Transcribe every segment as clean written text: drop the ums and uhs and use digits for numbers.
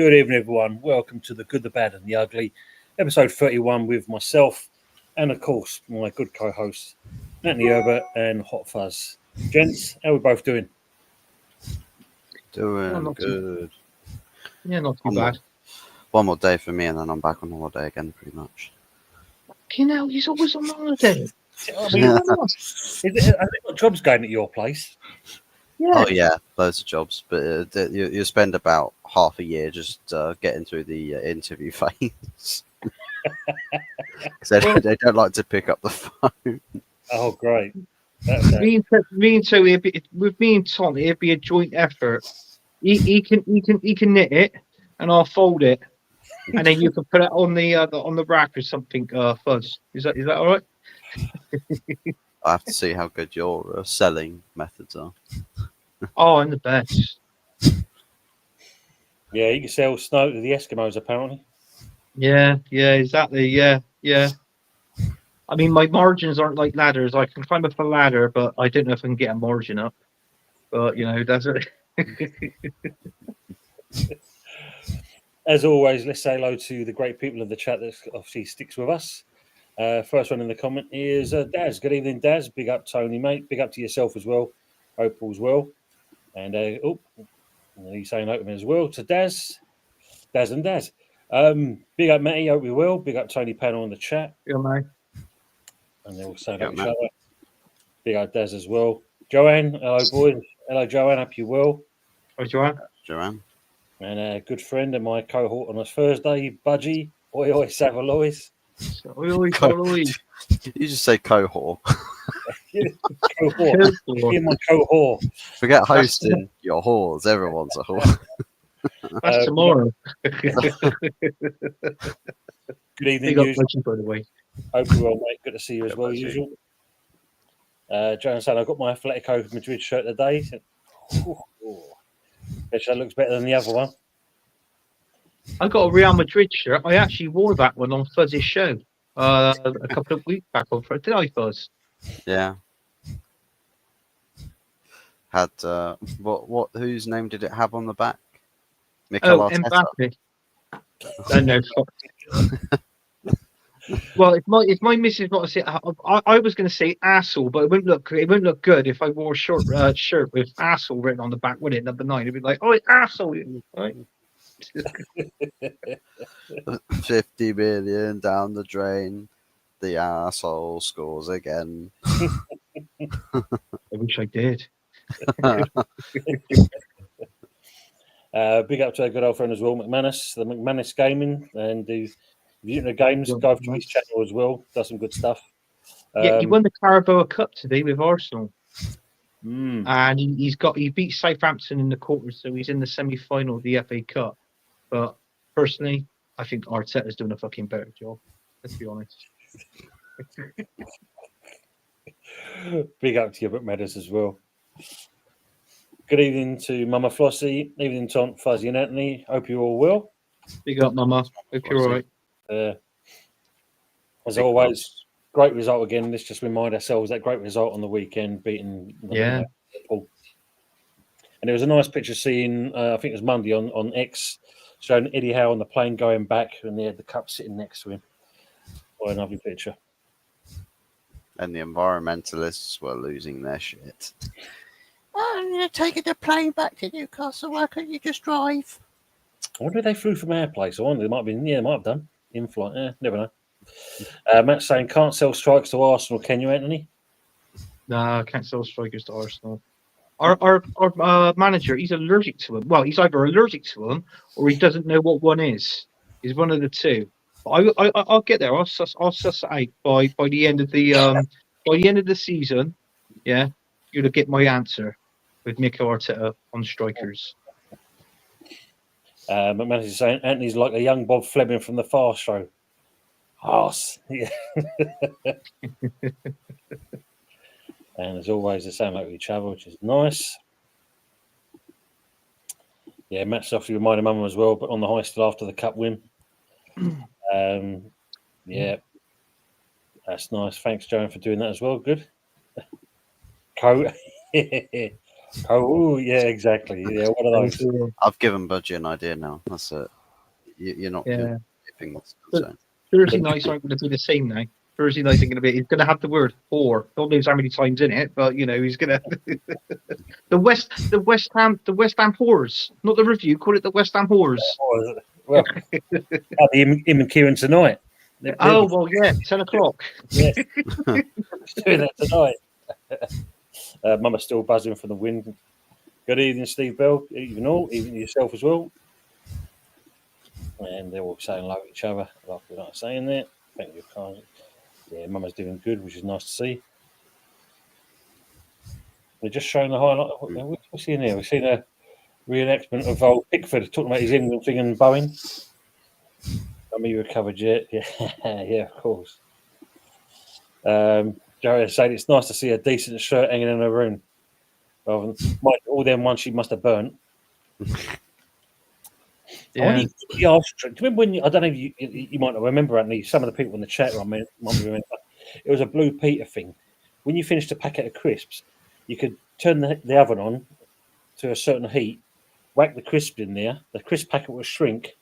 Good evening, everyone. Welcome to The Good, the Bad and the Ugly, episode 31 with myself and, of course, my good co-hosts, Anthony Herbert and Hot Fuzz. Gents, how are we both doing? Doing good. Not too bad. One more day for me, and then I'm back on holiday again, pretty much. He's always on holiday. Have they got jobs going at your place? Yeah. Oh yeah, loads of jobs, but you spend about half a year just getting through the interview phase. Because they don't like to pick up the phone. Oh, great. Me and Tony, with me and Tom, it'd be a joint effort. He can knit it, and I'll fold it, and then you can put it on the rack or something. Fuzz, is that all right? I have to see how good your selling methods are. Oh, I'm the best. Yeah, you can sell snow to the Eskimos, apparently. Yeah, exactly. Yeah. I mean, my margins aren't like ladders. I can climb up a ladder, but I don't know if I can get a margin up. But that's it. As always, let's say hello to the great people of the chat that obviously sticks with us. First one in the comment is Daz. Good evening, Daz. Big up, Tony, mate. Big up to yourself as well. Hope all's well. And he's saying hello to me as well to Daz and Daz. Big up, Matty. Hope you well. Big up, Tony Panel in the chat. Yeah, mate. And they're all saying hello to each other. Big up, Daz as well. Joanne, hello, boys. Hello, Joanne. Hope you well. Hi, Joanne. Joanne. And a good friend and my cohort on a Thursday, Budgie. Oi, Savalois. Oi. You just say cohort. Cohort. You're my cohort. Forget hosting your whores. Everyone's a whore. That's tomorrow. Good evening, Budgie, by the way. Hope you're well, mate. Good to see you as well, usual. Joanne said, I've got my Atletico Madrid shirt today. Bet that looks better than the other one. I got a Real Madrid shirt. I actually wore that one on Fuzz's show a couple of weeks back on Friday. Did I, Fuzz? Yeah. Had what? Whose name did it have on the back? Mikel Arteta. Mbappe. No. Well, if my missus want to say, I was going to say asshole, but it wouldn't look good if I wore a short shirt with asshole written on the back, would it? Number 9, it'd be like, oh, asshole, right? 50 million down the drain. The asshole scores again. I wish I did. Big up to our good old friend as well, McManus, the McManus Gaming, and the Unit Games. Go to his channel as well. Does some good stuff. Yeah, he won the Carabao Cup today with Arsenal. And he beat Southampton in the quarters, so he's in the semi-final of the FA Cup. But personally, I think Arteta's doing a fucking better job. Let's be honest. Big up to you, McManus as well. Good evening to Mama Flossie. Evening to Aunt Fuzzy and Anthony. Hope you're all well. Big up, Mama. Hope you're all right. As always, great result again. Let's just remind ourselves that great result on the weekend, beating Liverpool. And there was a nice picture seeing, I think it was Monday on X, showing Eddie Howe on the plane going back, and they had the cup sitting next to him. What a lovely picture. And the environmentalists were losing their shit. Oh, you're taking the plane back to Newcastle. Why can't you just drive? I wonder if they flew from our place. I wonder, they might have done. In flight, never know. Matt's saying, can't sell strikers to Arsenal, can you, Anthony? No, I can't sell strikers to Arsenal. Our manager, he's allergic to them. Well, he's either allergic to them or he doesn't know what one is. He's one of the two. I'll get there. I'll suss it out by the end of the season. Yeah, you're gonna get my answer with Mikel Arteta on strikers. McManus is saying Anthony's like a young Bob Fleming from the Fast Show. Arse. Yeah. And as always, they sound like each other, which is nice. Yeah, Matt's obviously reminded Mum as well, but on the high still after the cup win. Yeah, that's nice. Thanks, Joan, for doing that as well. Good. Oh, yeah, exactly. Yeah, one of those. I've given Budgie an idea now. That's it. You're not Yeah. keeping what's But- concerned. Thursday nights aren't going to be the same now. Thursday nights are going to be. He's going to have the word "whore." God knows how many times in it, but he's going to. the West Ham whores, not the review. Call it the West Ham whores. Well, him and Kieran tonight. Oh well, yeah, 10:00. Yeah, doing that tonight. Mama's still buzzing from the wind. Good evening, Steve Bell. Even yourself as well. And they're all saying hello to each other, like we're not saying that. Thank you, Carl. Yeah, Mama's doing good, which is nice to see. We're just showing the highlight. What's we seeing here? We've seen a reenactment of old Pickford talking about his England thing and Bowen. He recovered yet? Yeah, yeah, of course. Jerry said it's nice to see a decent shirt hanging in her room. Rather than all them ones she must have burnt. Yeah. Do you remember when I don't know if you might not remember, Anthony, some of the people in the chat room might remember. It was a Blue Peter thing. When you finished a packet of crisps, you could turn the oven on to a certain heat, whack the crisp in there, the crisp packet would shrink,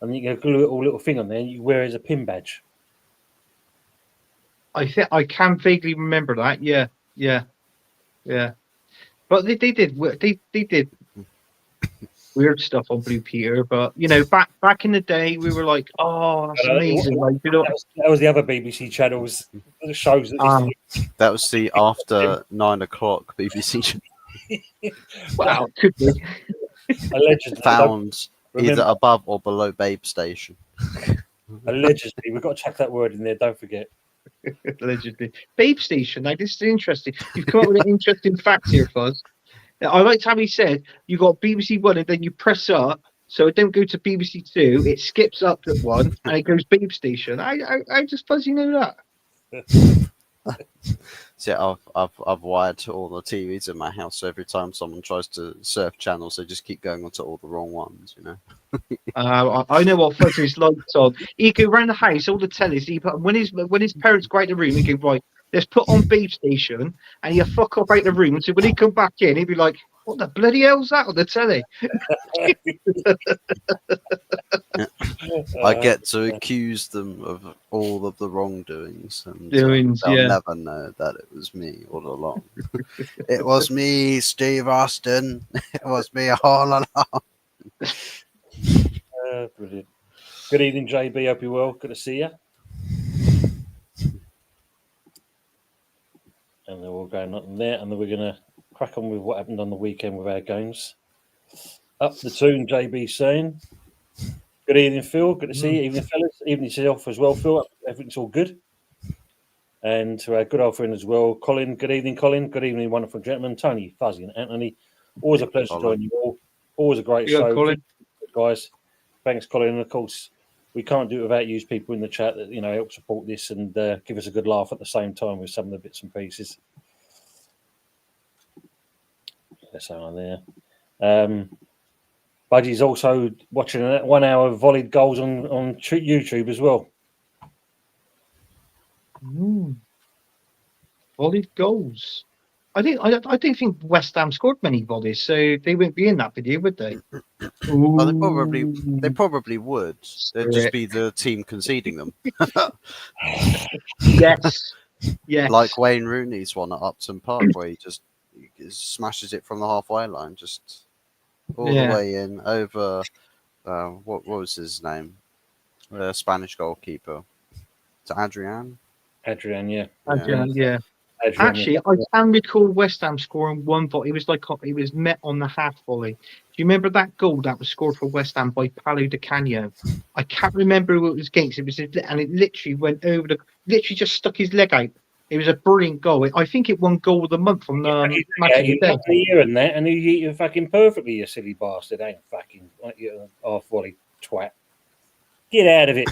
and you could glue a little thing on there and you wear it as a pin badge. I think I can vaguely remember that. Yeah. But they did weird stuff on Blue Peter. But back in the day, we were like, "Oh, that's amazing!" That was the other BBC channels, the shows that was the after 9 o'clock BBC. Wow, could be. Allegedly Found either above or below Babe Station. Allegedly, we've got to chuck that word in there. Don't forget. Allegedly, Babe Station. Now this is interesting. You've come up with an interesting fact here, Fuzz. Now, I liked how he said you got BBC One and then you press up, so it don't go to BBC Two. It skips up to one and it goes Babe Station. I just fuzzy know that. So I've wired all the TVs in my house. So every time someone tries to surf channels, they just keep going onto all the wrong ones. I know what Fuzzy's like, on. He'd go around the house, all the tellies. When his parents go out the room, he'd go, right, let's put on Babe Station, and he'd fuck off out the room. So when he'd come back in, he'd be like, what the bloody hell's that on the telly? I get to accuse them of all of the wrongdoings, and they'll never know that it was me all along. It was me, Steve Austin. It was me all along. Brilliant. Good evening, JB. Hope you're well. Good to see you. And they're all going up there, and then we're going to crack on with what happened on the weekend with our games. Up the tune, JB saying. Good evening, Phil. Good to see you. Evening, fellas. Evening yourself as well, Phil. Everything's all good. And to our good old friend as well, Colin. Good evening, Colin. Good evening, wonderful gentlemen. Tony, Fuzzy, and Anthony. Always a pleasure to join you all. Always a great show. Colin. Guys. Thanks, Colin. And of course, we can't do it without you people in the chat that help support this and give us a good laugh at the same time with some of the bits and pieces. That's on there. Budgie's also watching 1 hour of volleyed goals on YouTube as well. Volleyed goals. I don't think West Ham scored many volleys, so they wouldn't be in that video, would they? Well, they probably would. They'd just be the team conceding them. Yes. Like Wayne Rooney's one at Upton Park, where he smashes it from the halfway line, just all the way in over. What was his name? The Spanish goalkeeper. Is it Adrian? Adrian, yeah. Adrian, yeah. Actually, I can recall West Ham scoring one volley. It was met on the half volley. Do you remember that goal that was scored for West Ham by Paolo Di Canio? I can't remember who it was against. And it literally went over literally just stuck his leg out. It was a brilliant goal. I think it won goal of the month from the match of the day. Year and that, and you hit you fucking perfectly, you silly bastard. Ain't fucking like you half volley twat. Get out of it.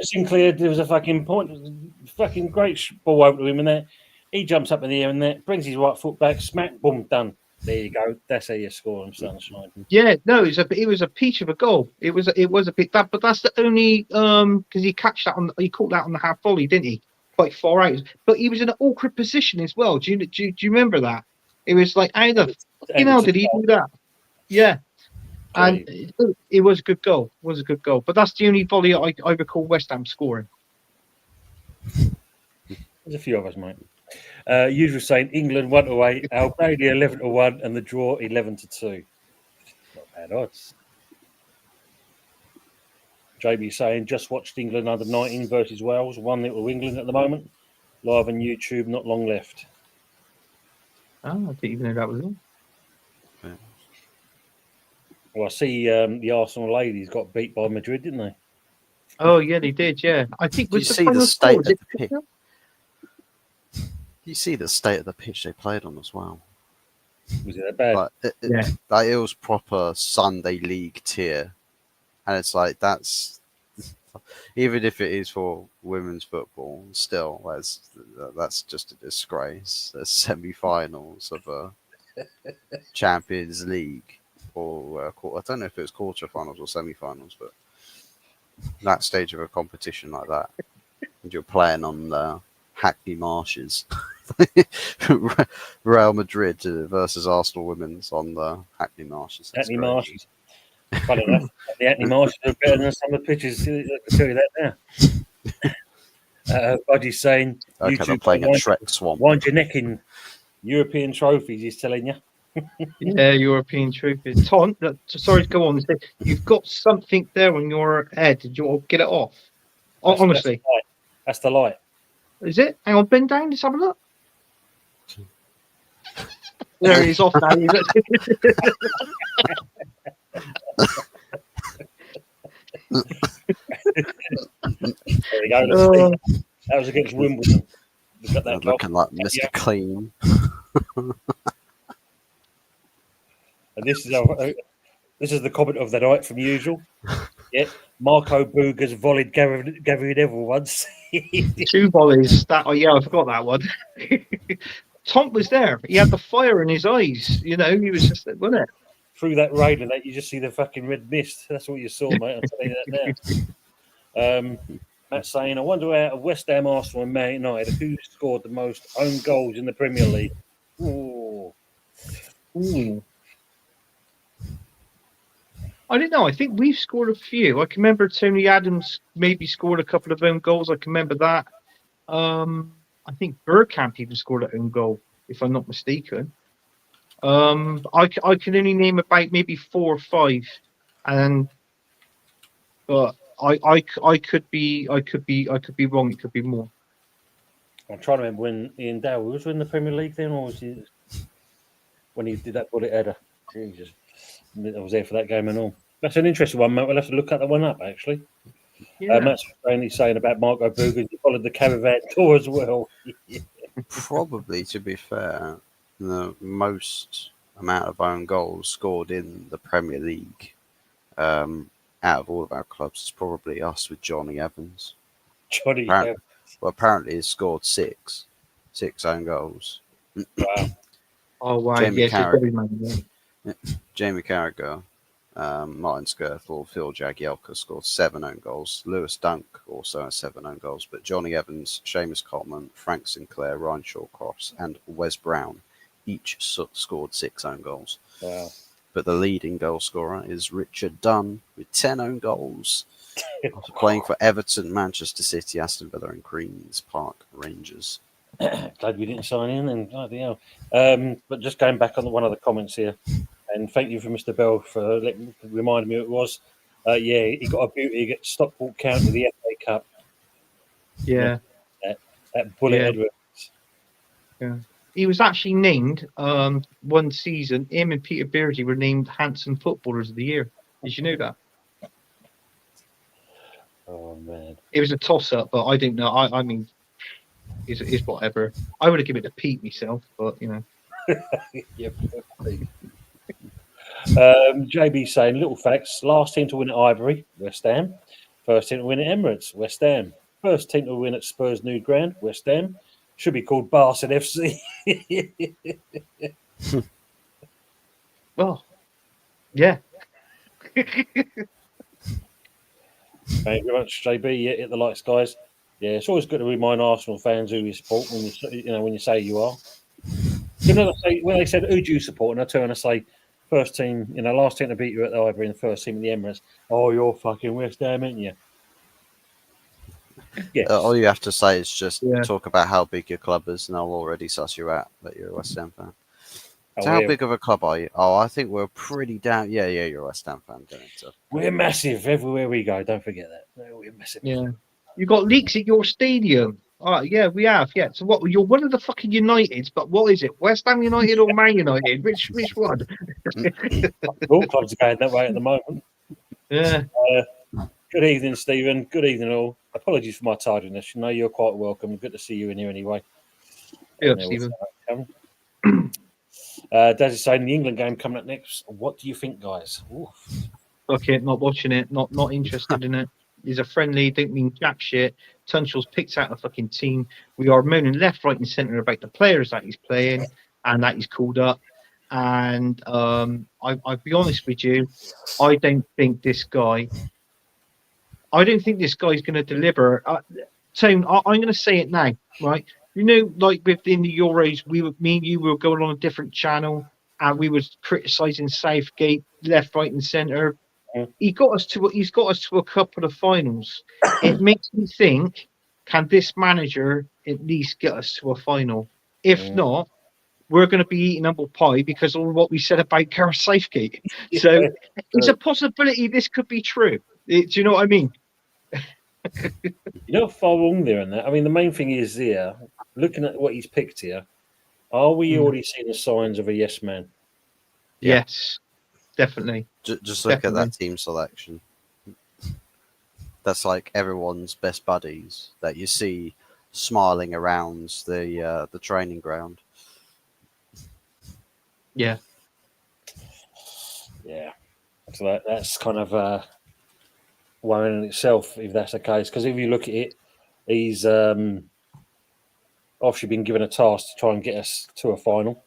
Sinclair, there was a fucking great ball over to him, and that he jumps up in the air and that brings his right foot back, smack, boom, done. There you go. That's how you score on Sunshine. Yeah, no, it was a peach of a goal. It was a bit that, but that's the only because he caught that on the half volley, didn't he? Quite far out, but he was in an awkward position as well. Do you remember that? It was like, how the hell did he do that? Yeah. And it was a good goal. It was a good goal. But that's the only volley I recall West Ham scoring. There's a few of us, mate. Usual saying England 1-8, Albania 11-1, and the draw 11-2. Not bad odds. JB saying just watched England under 19 versus Wales, 1-0 England at the moment. Live on YouTube, not long left. Oh, I didn't even know that was on. Yeah. Well, I see the Arsenal ladies got beat by Madrid, didn't they? Oh yeah, they did. Yeah, I think. Do you see the state of the pitch? You see the state of the pitch they played on as well. Was it that bad? Like, it was proper Sunday League tier, and it's like that's even if it is for women's football, still that's just a disgrace. The semi-finals of a Champions League, or I don't know if it was quarterfinals or semi-finals, but that stage of a competition like that, and you're playing on the Hackney Marshes. Real Madrid versus Arsenal women's on the Hackney Marshes. Hackney Marshes. Funny enough, the Hackney Marshes are better than some of the pitches. I can tell you that now. Buddy's saying, okay, I'm playing a Trek Swamp. Wind your neck in European trophies, he's telling you. Yeah, European trophies. Tom, sorry to go on. You've got something there on your head. Did you want to get it off? Honestly. That's the light. Is it? Hang on, bend down. Let's have a look. There he's off now. There we go. That was against Wimbledon. Looking like Mr. Clean. And this is the comment of the night from usual. Yeah, Marco Boogers volleyed Gary Neville once. 2 volleys. I forgot that one. Tom was there. He had the fire in his eyes. You know, he was just, wasn't it? Through that rain and that, you just see the fucking red mist. That's what you saw, mate. I'll tell you that now. Matt saying, I wonder out of West Ham, Arsenal, and Man United, who scored the most own goals in the Premier League? Ooh. I don't know. I think we've scored a few. I can remember Tony Adams maybe scored a couple of own goals. I can remember that. I think Bergkamp even scored an own goal, if I'm not mistaken. I can only name about maybe 4 or 5, but I could be wrong. It could be more. I'm trying to remember when Ian Dowie was in the Premier League then, or was he when he did that bullet header? Jesus, I was there for that game and all. That's an interesting one, mate. We'll have to look that one up actually. Yeah. Matt's only saying about Marco Boogers. He followed the caravan tour as well. Probably, to be fair, the most amount of own goals scored in the Premier League out of all of our clubs is probably us with Johnny Evans. Evans. Well, apparently he's scored 6 own goals. Wow. Oh, wow. Jamie Carragher, Jamie Carragher, Martin Skirtle, Phil Jagielka scored 7 own goals. Lewis Dunk also has 7 own goals. But Johnny Evans, Seamus Coleman, Frank Sinclair, Ryan Shawcross, and Wes Brown each scored 6 own goals. Wow. But the leading goal scorer is Richard Dunn with 10 own goals. Playing for Everton, Manchester City, Aston Villa, and Queen's Park Rangers. Glad we didn't sign in, and bloody hell. But just going back on one of the comments here, and thank you for Mr. Bell for reminding me who it was. Yeah, he got a beauty against Stockport County, the FA Cup. Yeah. That bullet header. Yeah. He was actually named one season. Him and Peter Beardsley were named Handsome Footballers of the Year. Did you know that? Oh man, it was a toss-up, but I don't know. I mean, it's whatever. I would have given it to Pete myself, but you know. Yeah. JB saying little facts. Last team to win at Ivory, West Ham. First team to win at Emirates, West Ham. First team to win at Spurs' new ground, West Ham. Should be called Barson FC. Well, yeah. Thank you very much, JB. Yeah, hit the lights, guys. Yeah, it's always good to remind Arsenal fans who you support when you say you are. You know, when they said, who do you support? And I turn and say, first team, last team to beat you at the Ivory and the first team at the Emirates. Oh, you're fucking West Ham, aren't you? Yes. All you have to say is just Yeah. talk about how big your club is, and I'll already suss you out that you're a West Ham fan. Oh, So how big of a club are you? Oh, I think we're pretty down. Yeah, you're a West Ham fan. So. We're massive everywhere we go. Don't forget that. No, we're massive. Yeah. You got leaks at your stadium. Oh, yeah, we have. Yeah. So what? You're one of the fucking Uniteds, but what is it? West Ham United or Man United? Which one? All clubs are going that way at the moment. Yeah. Good evening, Stephen. Good evening, all. Apologies for my tardiness. You're quite welcome. Good to see you in here anyway. Yeah, Stephen. Daz is saying the England game coming up next. What do you think, guys? Oof. Okay, not watching it. Not interested in it. He's a friendly, don't mean jack shit. Tunchell's picked out a fucking team. We are moaning left, right, and centre about the players that he's playing and that he's called up. And I'll be honest with you, I don't think this guy's going to deliver. Tone, I'm going to say it now, right? Like within the Euros, me and you were going on a different channel, and we were criticising Southgate left, right, and centre. He's got us to a couple of finals. It makes me think, can this manager at least get us to a final? If not, we're going to be eating humble pie because of what we said about Gareth Southgate. So it's a possibility this could be true. Do you know what I mean? You're not far wrong there in that. I mean, the main thing is here, looking at what he's picked here, are we already seeing the signs of a yes man? Yes, definitely. Just look at that team selection. That's like everyone's best buddies that you see smiling around the training ground. Yeah. Yeah. So that's kind of worrying in itself if that's the case. Because if you look at it, he's obviously been given a task to try and get us to a final.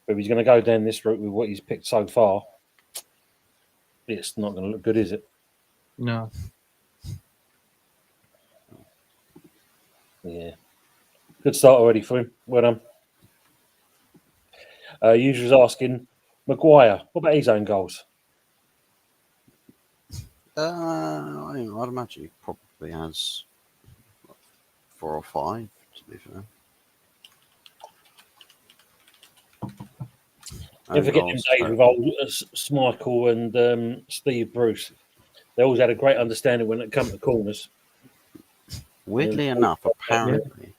But if he's going to go down this route with what he's picked so far, it's not going to look good, is it? No. Yeah. Good start already for him. Well done. User's asking, Maguire, what about his own goals? I'd imagine he probably has 4 or 5, to be fair. Don't forget them days with old Schmeichel and Steve Bruce. They always had a great understanding when it come to corners. Weirdly enough, apparently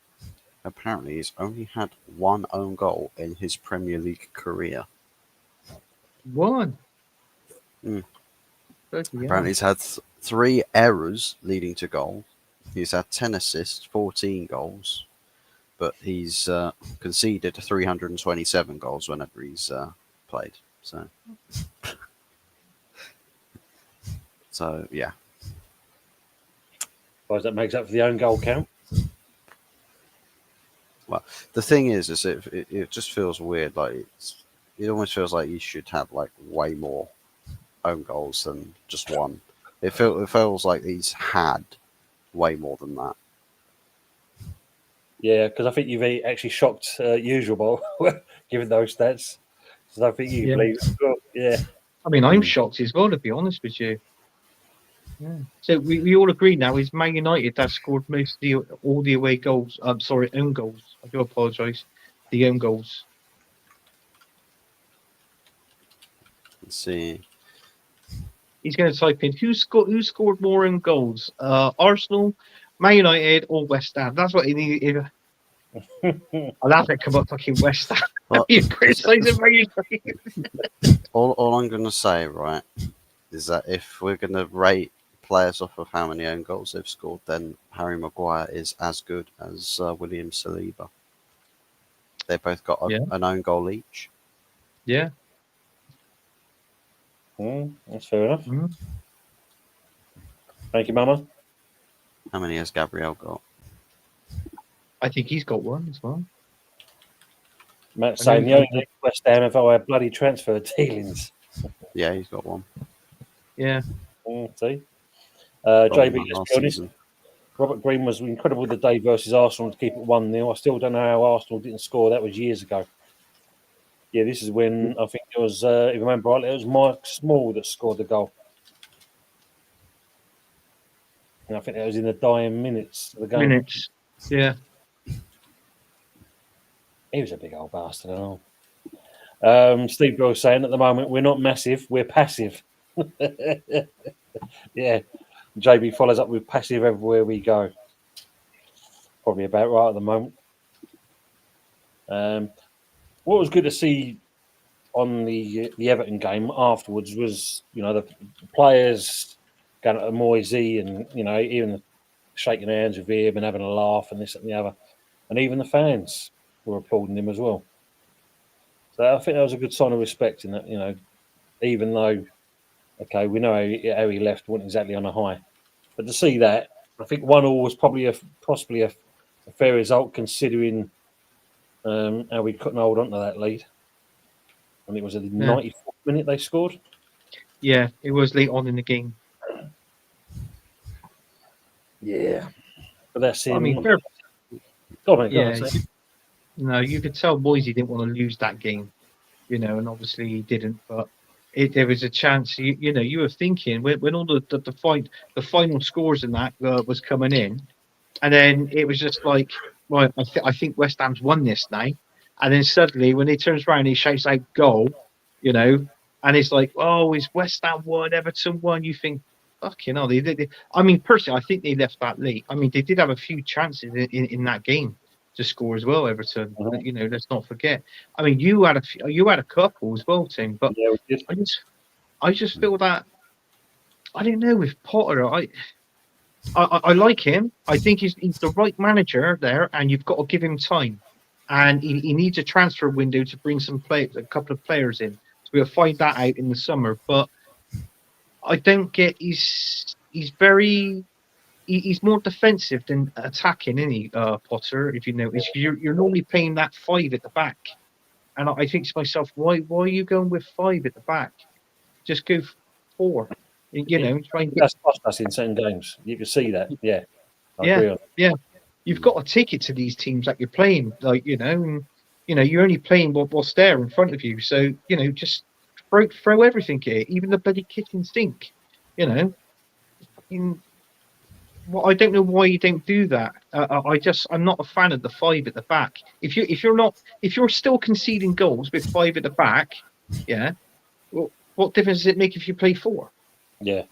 he's only had 1 own goal in his Premier League career. 1. Apparently he's had 3 errors leading to goal. He's had 10 assists, 14 goals, but he's conceded 327 goals whenever he's played. So yeah. Suppose that makes up for the own goal count. Well, the thing is it just feels weird. Like it almost feels like you should have like way more own goals than just 1. It feels like he's had way more than that. Yeah, because I think you've actually shocked usual by giving those stats. So I think you believe as well. Yeah. I mean, I'm shocked as well, to be honest with you. Yeah. So we all agree now is Man United that scored all the away goals. I'm sorry, own goals. I do apologise. The own goals. Let's see. He's going to type in who scored more own goals? Arsenal, Man United, or West Ham? That's what he needed. I'll have it come up fucking West Ham. Well, You're criticising Man United. all I'm going to say, right, is that if we're going to rate players off of how many own goals they've scored, then Harry Maguire is as good as William Saliba. They both got an own goal each. Yeah. That's fair enough. Thank you, Mama. How many has Gabriel got? I think he's got 1 as well. Matt saying the only West Ham have had bloody transfer dealings. Yeah, he's got 1. Yeah. See? JB, let's be honest. Robert Green was incredible the day versus Arsenal to keep it 1-0. I still don't know how Arsenal didn't score. That was years ago. Yeah, this is when I think it was, if you remember rightly, it was Mike Small that scored the goal. And I think that was in the dying minutes of the game. Minutes. Yeah. He was a big old bastard and all. Steve Bell saying at the moment, we're not massive, we're passive. Yeah. JB follows up with passive everywhere we go. Probably about right at the moment. What was good to see on the Everton game afterwards was, the players going to Moisey and, even shaking hands with him and having a laugh and this and the other. And even the fans were applauding him as well. So I think that was a good sign of respect in that, even though, okay, we know how he left, wasn't exactly on a high. But to see that, I think 1-1 was probably possibly a fair result considering how we couldn't hold on to that lead. And it was at the 94th minute they scored. Yeah, it was late on in the game. Yeah. But that's him. I mean, Go on, say. No, you could tell Moisey didn't want to lose that game, and obviously he didn't. But there was a chance. You were thinking when all the final scores and that was coming in, and then it was just like, right, I think West Ham's won this now. And then suddenly, when he turns around, he shouts out "goal," and it's like, oh, is West Ham won, Everton won? You think, fucking hell, they did. I mean, personally, I think they left that late. I mean, they did have a few chances in that game to score as well, Everton. Let's not forget. I mean, you had a couple as well, Tim. But yeah, we did. I just feel that I don't know with Potter. I like him. I think he's the right manager there, and you've got to give him time. And he needs a transfer window to bring a couple of players in. So we'll find that out in the summer. But I don't get he's more defensive than attacking, isn't he, Potter? If you notice, you're normally playing that 5 at the back, and I think to myself, why are you going with 5 at the back? Just go 4. Try and that's cost us in certain games. You can see that. Yeah. I agree on that. Yeah. You've got to take it to these teams that you're playing, and you're only playing what's there in front of you. So just throw everything at it, even the bloody kitchen sink. Well, I don't know why you don't do that. I'm not a fan of the 5 at the back. If you're still conceding goals with 5 at the back, yeah. Well, what difference does it make if you play 4? Yeah.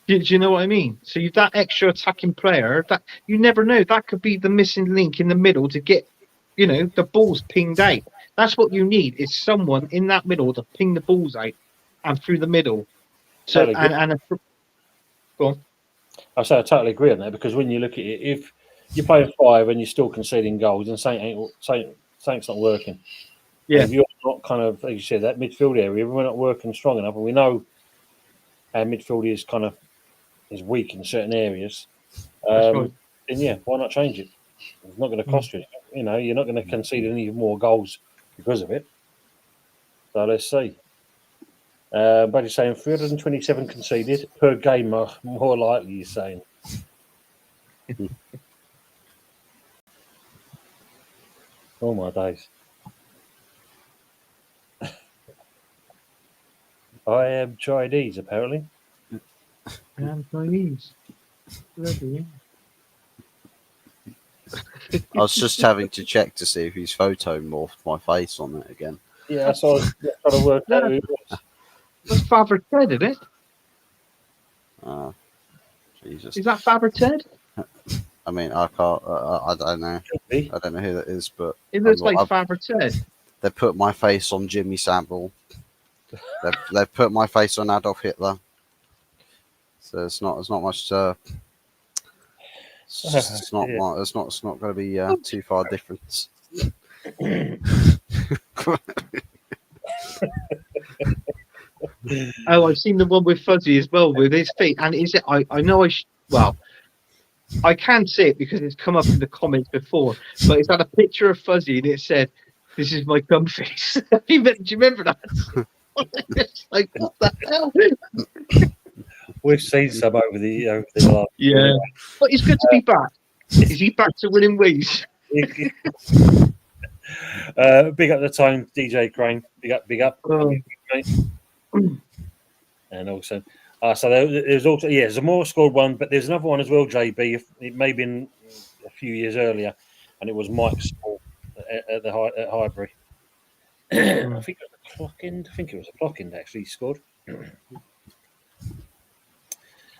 Do you know what I mean? So you've that extra attacking player that you never know. That could be the missing link in the middle to get, the balls pinged out. That's what you need is someone in that middle to ping the balls out and through the middle. So go on. I totally agree on that because when you look at it, if you're playing 5 and you're still conceding goals, then something's not working. Yeah. And if you're not kind of, as you said, that midfield area, we're not working strong enough, and we know our midfield is weak in certain areas. Right. Then yeah, why not change it? It's not going to cost you. You're not going to concede any more goals because of it. So let's see. But he's saying 327 conceded per game, more likely. He's saying. Oh my days! I am Chinese, apparently. I'm Chinese. Bloody I was just having to check to see if his photo morphed my face on it again. Yeah, so I was trying to work out who it was. That's Father Ted, isn't it? Jesus. Is that Father Ted? I mean, I can't. I don't know. I don't know who that is, but It looks like Father Ted. They put my face on Jimmy Savile. They've put my face on Adolf Hitler. So it's not much. It's not going to be too far difference. Oh, I've seen the one with Fuzzy as well with his feet. And is it? I know I can't say it because it's come up in the comments before, but it's had a picture of Fuzzy and it said, "This is my cum face." Do you remember that? It's like, what the hell? We've seen some over the last. Yeah, but it's good to be back. Is he back to winning ways? Big up the time, DJ Crane. Big up, big up. Mate. And also, so there's also there's a more scored one, but there's another one as well, JB. It may have been a few years earlier, and it was Mike's score at Highbury. I think it was a clock end. I think it was a clock end actually. He scored.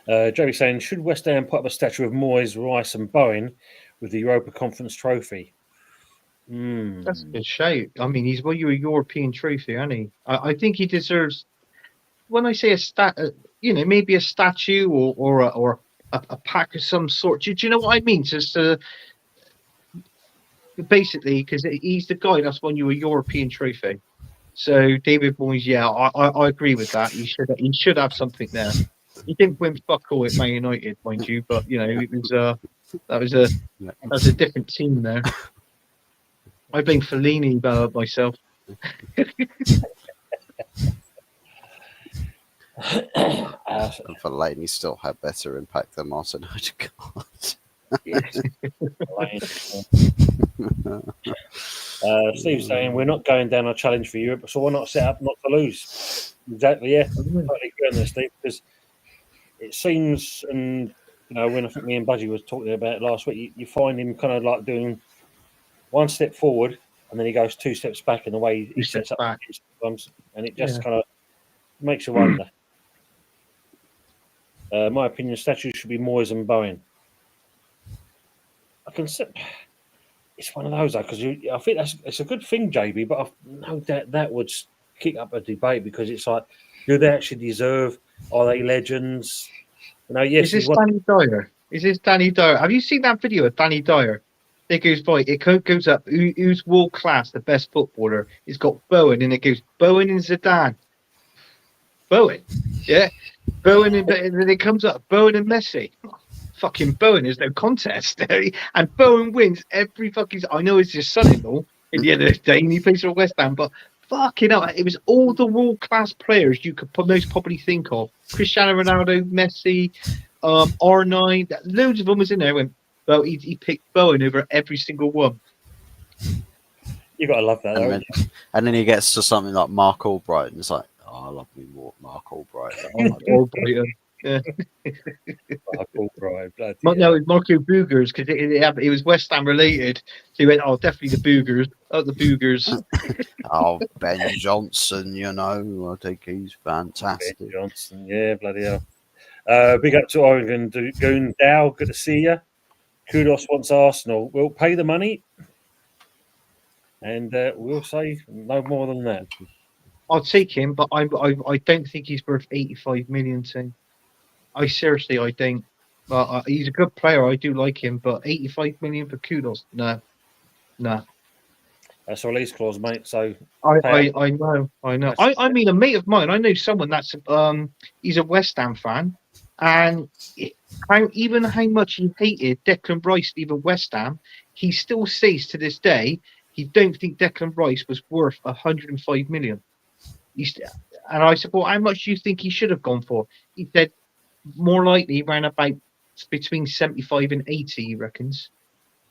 Jerry saying, should West Ham put up a statue of Moyes, Rice, and Bowen with the Europa Conference trophy? That's a good shout. I mean, he's won you a European trophy, hasn't he? I think he deserves. When I say maybe a statue or a pack of some sort. Do you know what I mean? Just basically, because he's the guy that's won you a European trophy. So David Moyes, yeah, I agree with that. He should have something there. He didn't win fuck all at Man United, mind you, but it was that was a different team there. I blame Fellini myself. And Fellaini still had better impact than Martin Odegaard. Steve's saying we're not going down a challenge for Europe, so why not set up not to lose? Exactly, yeah. Totally agree on this, Steve, because it seems, and when I think me and Budgie was talking about it last week, you find him kind of like doing one step forward and then he goes 2 steps back in the way he sets up sometimes, and it just kind of makes you wonder. My opinion, statues should be Moyes and Bowen. I can see it's one of those though, because I think it's a good thing, JB, but I know that would kick up a debate because it's like, do they actually deserve? Are they legends? Yes. Is this Danny Dyer? Is this Danny Dyer? Have you seen that video of Danny Dyer? It goes by. It goes up. Who's world class? The best footballer. It's got Bowen, and it goes Bowen and Zidane. Bowen, yeah, Bowen, and then it comes up Bowen and Messi. Fucking Bowen, there's no contest, and Bowen wins every fucking. I know it's his son-in-law at the end of the day, and he plays for West Ham, but fucking hell, it was all the world class players you could most probably think of: Cristiano Ronaldo, Messi, R9, loads of them was in there. Well, he picked Bowen over every single one. You gotta love that, and then he gets to something like Mark Albright, and it's like, I love me more Mark Albright. Albright, yeah. Mark Albright, no, it's Marco Boogers because it was West Ham related. So he went, definitely the Boogers. Oh, the Boogers. Ben Johnson, I think he's fantastic. Ben Johnson, yeah, bloody hell. Big up to Oregon Goon Dow. Good to see you. Kudos wants Arsenal. We'll pay the money, and we'll say no more than that. I'll take him, but I don't think he's worth 85 million. I don't. But he's a good player. I do like him, but 85 million for Kudos, no. That's a release clause, mate. So I know. I mean, a mate of mine. I know someone that's he's a West Ham fan, and how much he hated Declan Rice leaving West Ham, he still says to this day he don't think Declan Rice was worth 105 million. And I said, well, how much do you think he should have gone for? He said more likely around about between 75 and 80, he reckons.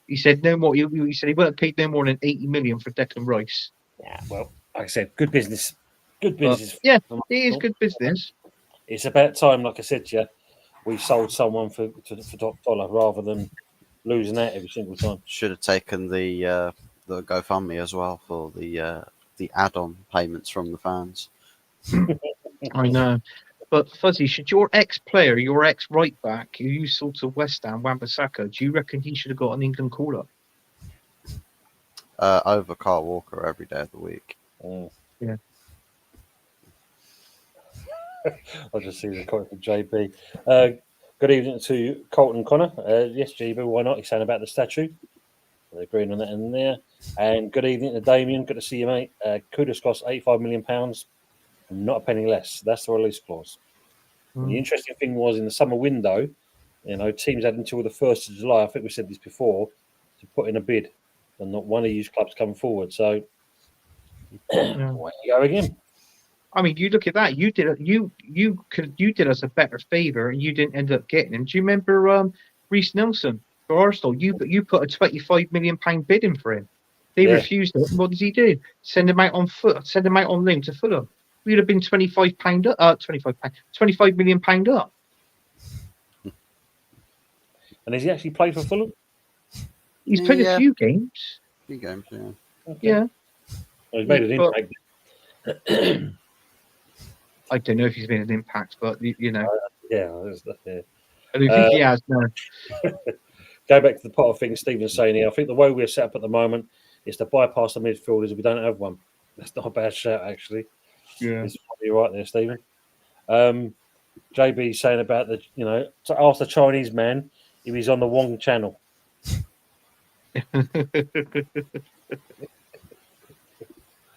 He said no more. He said he wouldn't have paid no more than 80 million for Declan Rice. Yeah, well, like I said, good business. Good business. Yeah, it is good business. It's about time, like I said to you, we sold someone for top dollar rather than losing out every single time. Should have taken the GoFundMe as well for the add-on payments from the fans. I know. But Fuzzy, should your ex-player, your ex-right back, who you sold to West Ham, Wan-Bissaka, do you reckon he should have got an England call-up? Over Kyle Walker every day of the week. Yeah. I'll just see the comment from JB. Good evening to Colton Connor. Yes, JB, why not? He's saying about the statue. They're agreeing on that in there. And good evening to Damien. Good to see you, mate. Kudos cost £85 million, not a penny less. That's the release clause. The interesting thing was in the summer window, teams had until the 1st of July, I think we said this before, to put in a bid, and not one of these clubs come forward. So, why you go again? I mean, you look at that. You did us a better favour, and you didn't end up getting him. Do you remember Reece Nelson for Arsenal? You put a £25 million bid in for him. They refused it. What does he do? Send him out on foot. Send him out on loan to Fulham. We'd have been £25 up. £25 million up. And has he actually played for Fulham? He's played a few games. Few games, yeah. Okay. Yeah. Well, he's made an impact. I don't know if he's made an impact, but you know. Yeah. I don't think he has. No. Go back to the pot of things Stephen's saying here. I think the way we're set up at the moment is to bypass the midfielders if we don't have one. That's not a bad shout, actually. Yeah. You're right there, Stephen. JB saying about to ask the Chinese man if he's on the wrong channel.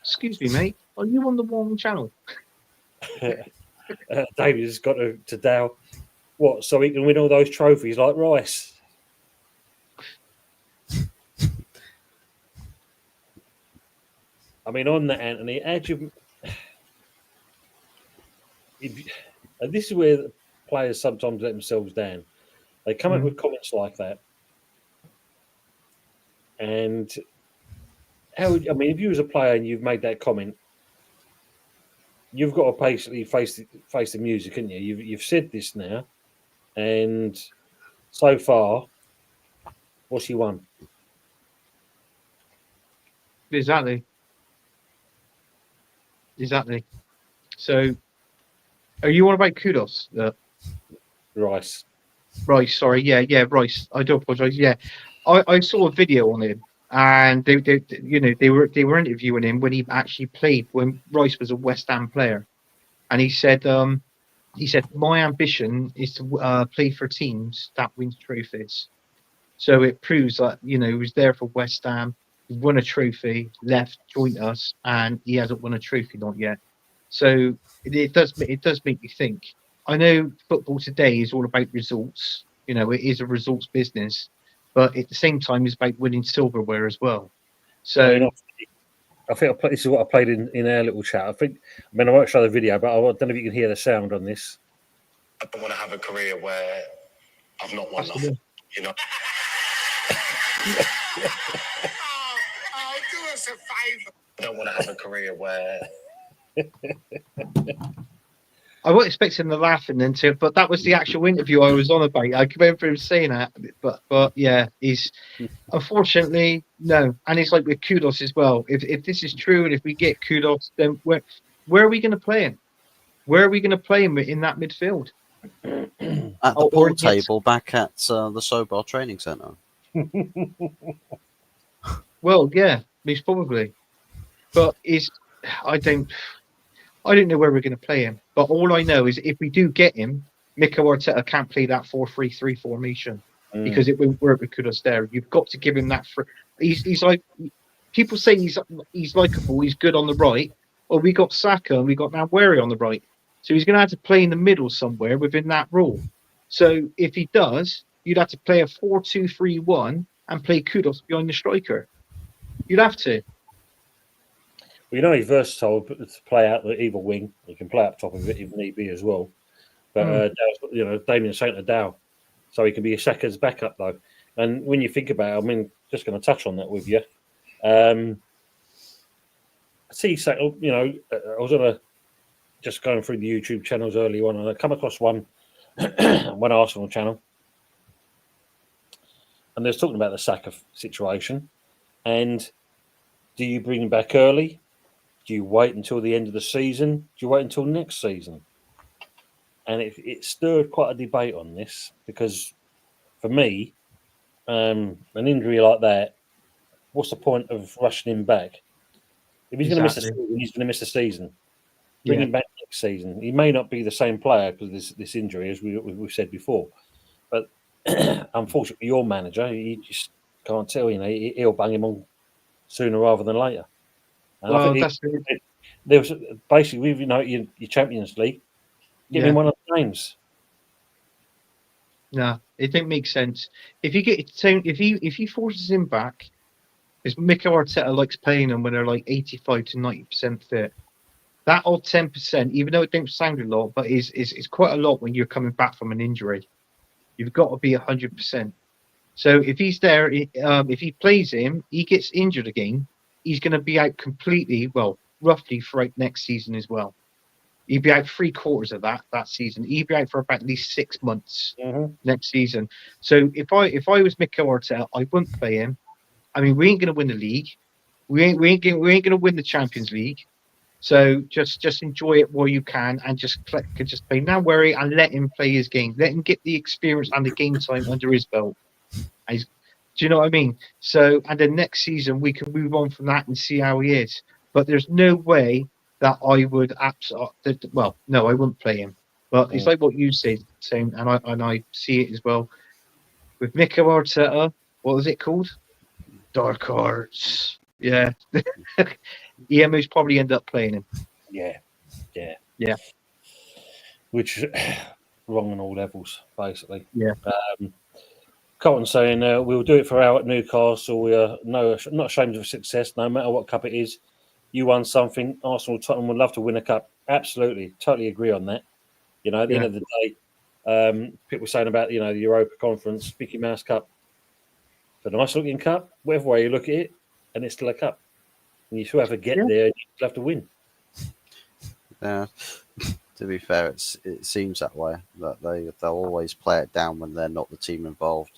Excuse me, mate. Are you on the wrong channel? David has got to Dow. What? So he can win all those trophies like Rice? I mean, on that, Anthony, this is where the players sometimes let themselves down. They come up with comments like that. And if you was a player and you've made that comment, you've got to basically face the music, haven't you? You've said this now, and so far, what's he won? Exactly. So, are you on about Kudos? Rice. Rice, sorry. Yeah, Rice. I do apologise. Yeah, I saw a video on him, and they were interviewing him when he actually played when Rice was a West Ham player, and he said my ambition is to play for teams that win trophies. So it proves that he was there for West Ham, he won a trophy, left, joined us, and he hasn't won a trophy not yet. So it does make me think. I know football today is all about results. It is a results business, but at the same time, it's about winning silverware as well. So I think this is what I played in our little chat. I won't show the video, but I don't know if you can hear the sound on this. I don't want to have a career where I've not won nothing. Do us a favour. I don't want to have a career where. I wasn't expecting the laughing into it, but that was the actual interview I was on about. I remember him saying that, but yeah, he's unfortunately no, and it's like with Kudos as well. If this is true, and if we get Kudos, then where are we going to play him? Where are we going to play him in that midfield? At the pool table back at the Sobar Training Centre. Well, yeah, he's probably, but I don't know where we're going to play him. But all I know is if we do get him, Mikel Arteta can't play that 4-3-3 formation because it won't work with Kudos there. You've got to give him that. He's like people say he's likeable. He's good on the right. Well, we got Saka and we got Nwaneri on the right, so he's going to have to play in the middle somewhere within that rule. So if he does, you'd have to play a 4-2-3-1 and play Kudos behind the striker. You'd have to. Well, he's versatile to play out the either wing. He can play up top of it if need be as well. But Damien Saint Dow, so he can be a Saka's backup though. And when you think about it, just going to touch on that with you. I see, I was just going through the YouTube channels early on, and I come across one Arsenal channel, and they're talking about the Saka situation. And do you bring him back early? Do you wait until the end of the season? Do you wait until next season? And it stirred quite a debate on this because, for me, an injury like that, what's the point of rushing him back? If he's going to miss the season, he's going to miss the season. Bring him back next season. He may not be the same player because of this injury, as we've said before. But unfortunately, your manager, he just can't tell. He'll bang him on sooner rather than later. And well, I think there was basically, with your Champions League, give him one of the games. No, it didn't make sense. If he forces him back, because Mikel Arteta likes playing them when they're like 85 to 90% fit. That odd 10%, even though it don't sound a lot, but is quite a lot when you're coming back from an injury. You've got to be 100%. So if he's there, if he plays him, he gets injured again, he's going to be out completely, well, roughly throughout next season as well. He'd be out 3/4 of that season. He'd be out for about at least 6 months next season. So if I was Mikel Arteta, I wouldn't play him. I mean, we ain't going to win the league. We ain't going to win the Champions League. So just enjoy it while you can, and just play. Now worry and let him play his game. Let him get the experience and the game time under his belt. Do you know what I mean? So, and then next season we can move on from that and see how he is. But there's no way that I would well, no, I wouldn't play him. But it's like what you said, Sam, and I see it as well. With Mikel Arteta, what was it called? Dark Arts. Yeah. EMO's probably end up playing him. Yeah. Yeah. Which wrong on all levels, basically. Yeah. Colton saying we'll do it for our at Newcastle. We are not ashamed of success, no matter what cup it is. You won something. Arsenal, Tottenham would love to win a cup. Absolutely, totally agree on that. You know, at the end of the day, people saying about the Europa Conference, Mickey Mouse Cup. It's a nice looking cup, whatever way you look at it, and it's still a cup. And you still have to get there. You have to win. Yeah. To be fair, it seems that way, that they'll always play it down when they're not the team involved.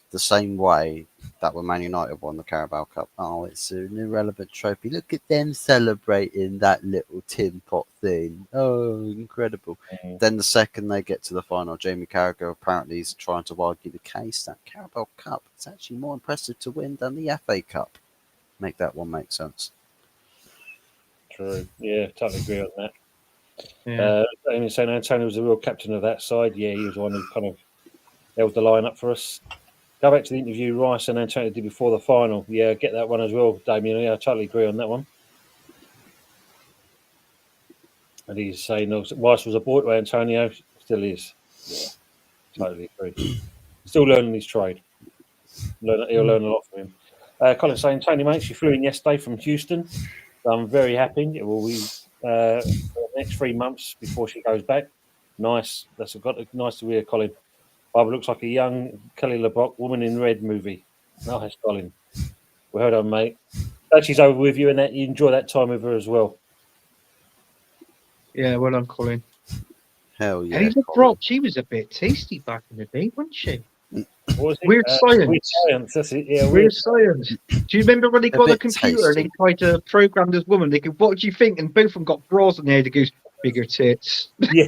The same way that when Man United won the Carabao Cup, oh, it's an irrelevant trophy. Look at them celebrating that little tin pot thing. Oh, incredible. Then the second they get to the final, Jamie Carragher apparently is trying to argue the case that Carabao Cup is actually more impressive to win than the FA Cup. Make that one make sense. True. Yeah, totally agree on that. Yeah. Amy saying Antonio was the real captain of that side. Yeah, he was the one who kind of held the line up for us. Go back to the interview Rice and Antonio did before the final. Yeah, get that one as well, Damien. Yeah, I totally agree on that one. And he's saying Rice was a boy to Antonio, still is. Yeah, totally agree. Still learning his trade. He'll learn a lot from him. Colin saying, Tony, mate, she flew in yesterday from Houston. So I'm very happy. It will be for the next 3 months before she goes back. Nice. That's nice to hear, Colin. Barbara looks like a young Kelly LeBrock, Woman in Red movie. Nice, Colin. Well done, mate. Glad she's over with you and that you enjoy that time with her as well. Yeah, well done, Colin. Hell yeah. Kelly LeBrock, she was a bit tasty back in the day, wasn't she? What was it? Weird Science. Weird Science, that's it. Yeah, Weird Science. Do you remember when they got a bit computer and tasty. they tried to program this woman? They go, what do you think? And both of them got bras on there. They goes, bigger tits. Yeah.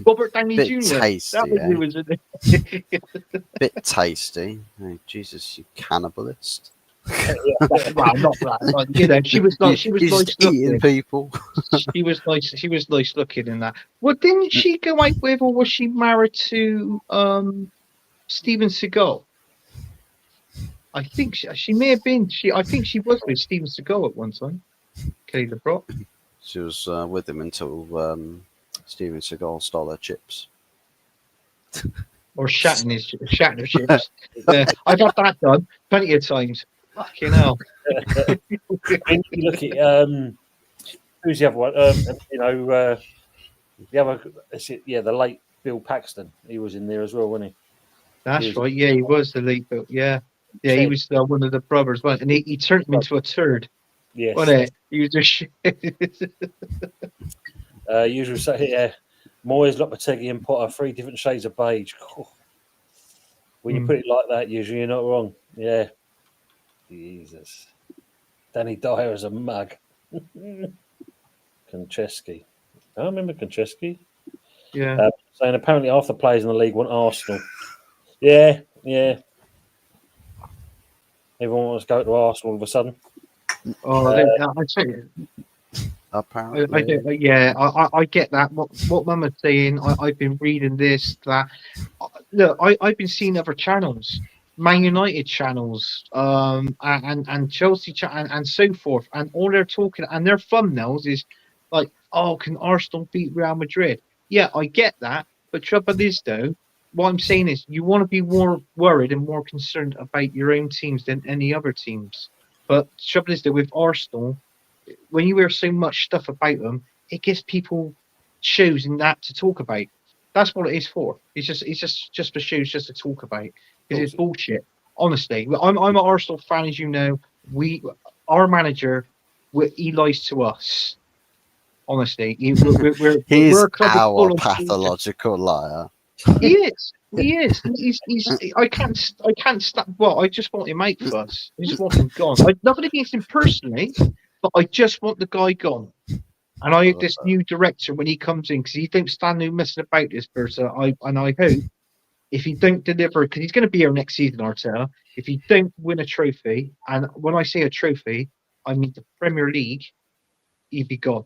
Robert Downey Bit Jr. tasty, That was eh? who was in it. Bit tasty. Oh, Jesus, you cannibalist. Well, not that. But, you know, she was nice. She was You're nice just eating looking. people. She was nice. She was nice looking in that. Well, didn't she go out with, or was she married to Steven Seagal? I think she may have been. I think she was with Steven Seagal at one time. Kelly LeBrock. She was with him until Steven Seagal stole her chips. Or shatting her chips. I've had that done plenty of times. Fucking hell. When you look at who's the other one? The other, the late Bill Paxton. He was in there as well, wasn't he? That's right. Yeah, he was the lead. Yeah, he was one of the brothers, wasn't he? And he turned him into a turd. Yes. Wasn't it? He was just shit. Usually say, Moyes, Lopetegui and Potter, 3 different shades of beige. When you put it like that, usually you're not wrong. Yeah. Jesus. Danny Dyer as a mug. Konchesky. I remember Konchesky. Yeah. Saying apparently half the players in the league want Arsenal. Yeah. Everyone wants to go to Arsenal all of a sudden. Oh, I tell you. Apparently. I get that. What Mum was saying, I've been reading this, that. Look, I've been seeing other channels, Man United channels, and Chelsea and so forth, and all they're talking and their thumbnails is like, oh, can Arsenal beat Real Madrid? Yeah, I get that, but trouble is though, what I'm saying is you want to be more worried and more concerned about your own teams than any other teams. But trouble is though, with Arsenal, when you hear so much stuff about them, it gives people shows in that to talk about. That's what it is for. It's just for shoes, just to talk about because it's bullshit. Honestly, I'm an Arsenal fan, as you know. Our manager, he lies to us. Honestly, we're a club our pathological liar. He is. He is. He's. I can't stop. Well, I just want him out for us. I just want him gone. Nothing against him personally, but I just want the guy gone. And I this new director when he comes in because he don't stand there messing about this person. I hope if he don't deliver, because he's going to be here next season, Arteta. If he don't win a trophy, and when I say a trophy, I mean the Premier League, he'd be gone.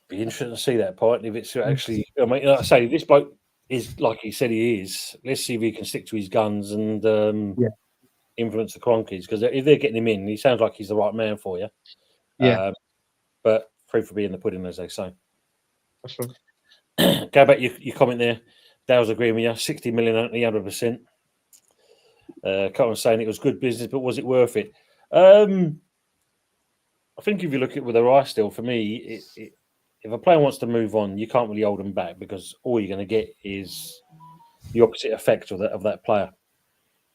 Be interesting to see that part. If it's actually, I mean, like I say, this bloke is like he said he is. Let's see if he can stick to his guns and influence the Cronkies. Because if they're getting him in, he sounds like he's the right man for you. Yeah. But proof will be in the pudding, as they say. That's right. Go back your comment there. Dale's agreeing with you. 60 million, 100%. Colin's saying it was good business, but was it worth it? I think if you look at it with a eye still, for me, if a player wants to move on, you can't really hold them back because all you're going to get is the opposite effect of that player.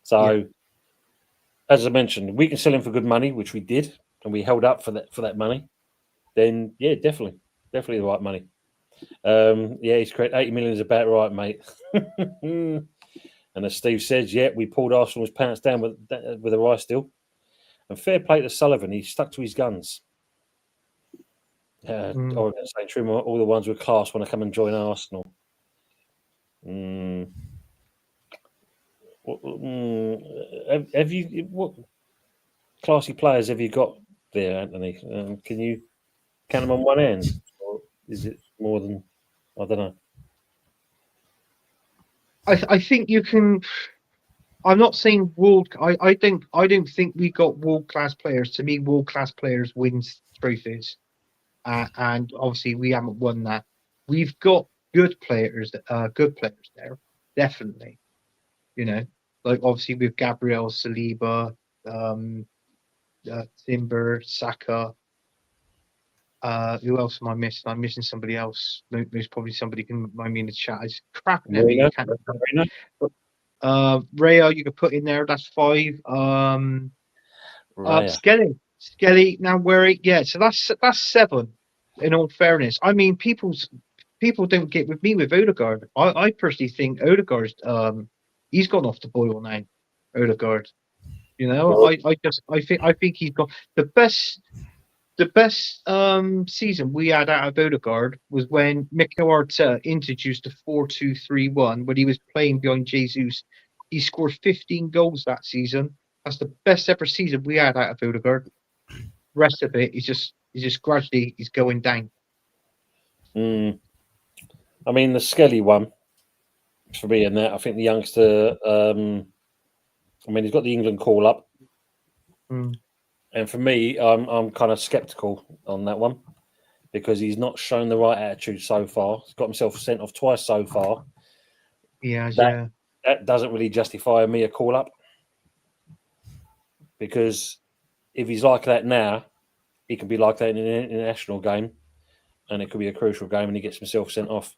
So, as I mentioned, we can sell him for good money, which we did, and we held up for that money. Then, yeah, definitely the right money. He's correct. 80 million is about right, mate. And as Steve says, we pulled Arsenal's pants down with a eye still. And fair play to Sullivan, he stuck to his guns. Oregon St. Trim, all the ones with class want to come and join Arsenal. Have you what classy players have you got there, Anthony? Can you count them on one hand, or is it more than I don't know? I think you can. I'm not saying I don't think we got world class players. To me, world class players wins trophies, and obviously we haven't won that. We've got good players there, definitely. You know, like obviously with Gabriel, Saliba, Timber, Saka. Who else am I missing? I'm missing somebody else. There's probably somebody can remind me in the chat. It's crap. Raya, you could put in there. That's 5. Skelly. Now where? So that's 7. In all fairness, I mean, people don't get with me with Odegaard. I personally think Odegaard's he's gone off the boil now. Odegaard, you know, I think he's got the best. The best season we had out of Odegaard was when Mikel Arteta introduced the 4-2-3-1 when he was playing behind Jesus. He scored 15 goals that season. That's the best ever season we had out of Odegaard. Rest of it is just gradually he's going down. I mean, the Skelly one for me and that. I think the youngster. I mean, he's got the England call up. And for me, I'm kind of sceptical on that one because he's not shown the right attitude so far. He's got himself sent off twice so far. That doesn't really justify me a call up because if he's like that now, he can be like that in an international game, and it could be a crucial game, and he gets himself sent off.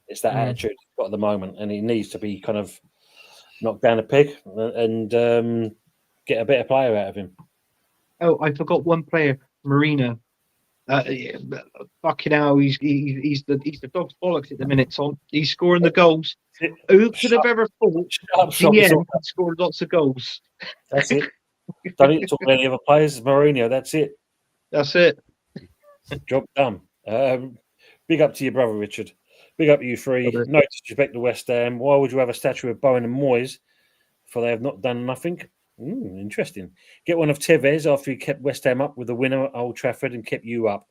It's that attitude he's got at the moment, and he needs to be kind of knocked down a peg and get a better player out of him. Oh, I forgot one player, Marina. Fucking hell, he's the dog's bollocks at the minute, Tom. He's scoring the goals. Who could have ever thought GM had scored lots of goals? That's it. Don't need to talk about any other players. Mourinho, that's it. That's it. Job done. Big up to your brother, Richard. Big up to you three. No disrespect to West Ham. Why would you have a statue of Bowen and Moyes? For they have not done nothing. Interesting. Get one of Tevez after he kept West Ham up with the winner at Old Trafford and kept you up.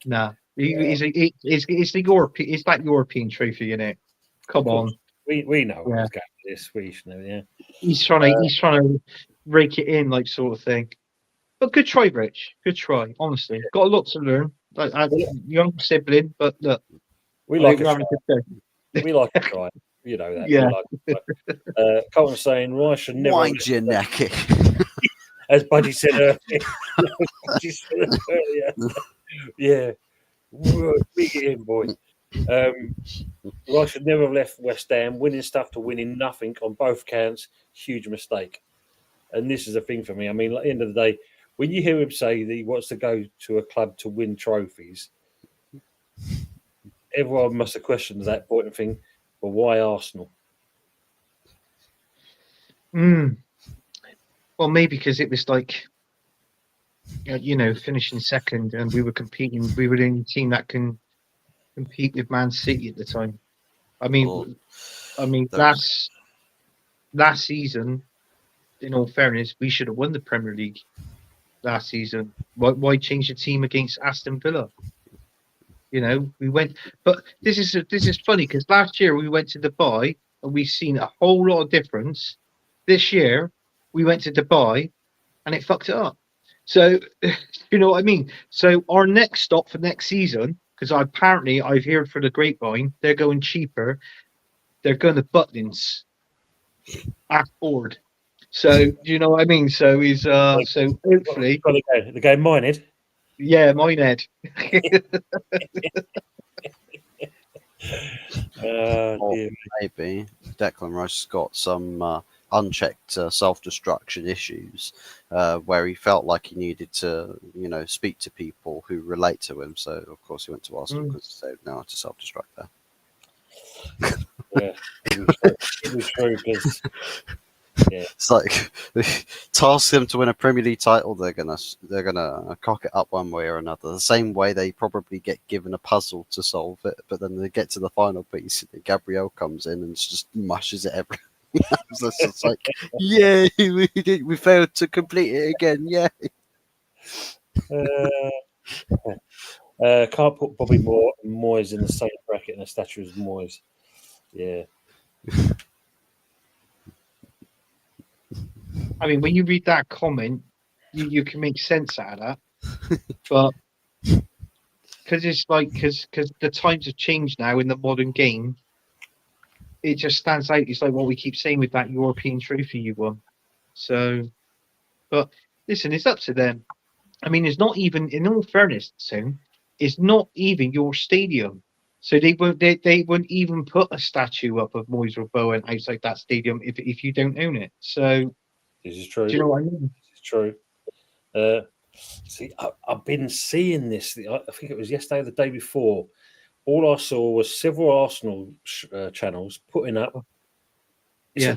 Nah, it's the European. It's that European trophy, isn't it? Come on, we know what's going to this. We should know. Yeah, he's trying to rake it in, like sort of thing. But good try, Rich. Good try. Honestly, got a lot to learn. Like a young sibling, but look, we like a try. We like a try. You know that. Yeah. Colin saying Rice should never. Wind your neck. As Budgie said earlier. Yeah. Whoa, big it in, boy. I should never have left West Ham. Winning stuff to winning nothing on both counts, huge mistake. And this is the thing for me. I mean, at the end of the day, when you hear him say that he wants to go to a club to win trophies, everyone must have questioned that point and think, well, why Arsenal? Well, maybe because it was like, finishing second, and we were competing. We were the only team that can compete with Man City at the time. I mean, last season, in all fairness, we should have won the Premier League last season. Why change the team against Aston Villa? We went, but this is funny because last year we went to Dubai and we've seen a whole lot of difference. This year we went to Dubai and it fucked it up. So you know what I mean. So our next stop for next season, because apparently I've heard for the grapevine they're going cheaper. They're going to Butlins at Ford. So do you know what I mean? So he's so hopefully the game minded. Yeah, Minehead. Maybe Declan Rice got some unchecked self-destruction issues where he felt like he needed to, speak to people who relate to him. So, of course, he went to Arsenal because they know how to self-destruct there. Yeah, it was true because it's like task them to win a Premier League title. They're gonna cock it up one way or another. The same way they probably get given a puzzle to solve it, but then they get to the final piece and Gabriel comes in and just mushes it every. So it's like, yay, we failed to complete it again. Yay. Can't put Bobby Moyes in the same bracket and a statue as Moyes. Yeah. I mean, when you read that comment, you can make sense out of that, but because it's like because the times have changed now in the modern game, it just stands out. It's like what we keep saying with that European trophy you won. So, but listen, it's up to them. I mean, it's not even, in all fairness, soon, it's not even your stadium. So they won't even put a statue up of Moyes or Bowen outside that stadium if you don't own it. So this is true. Do you know what I mean? This is true. See, I've been seeing this. I think it was yesterday or the day before. All I saw was several Arsenal channels putting up. Yeah.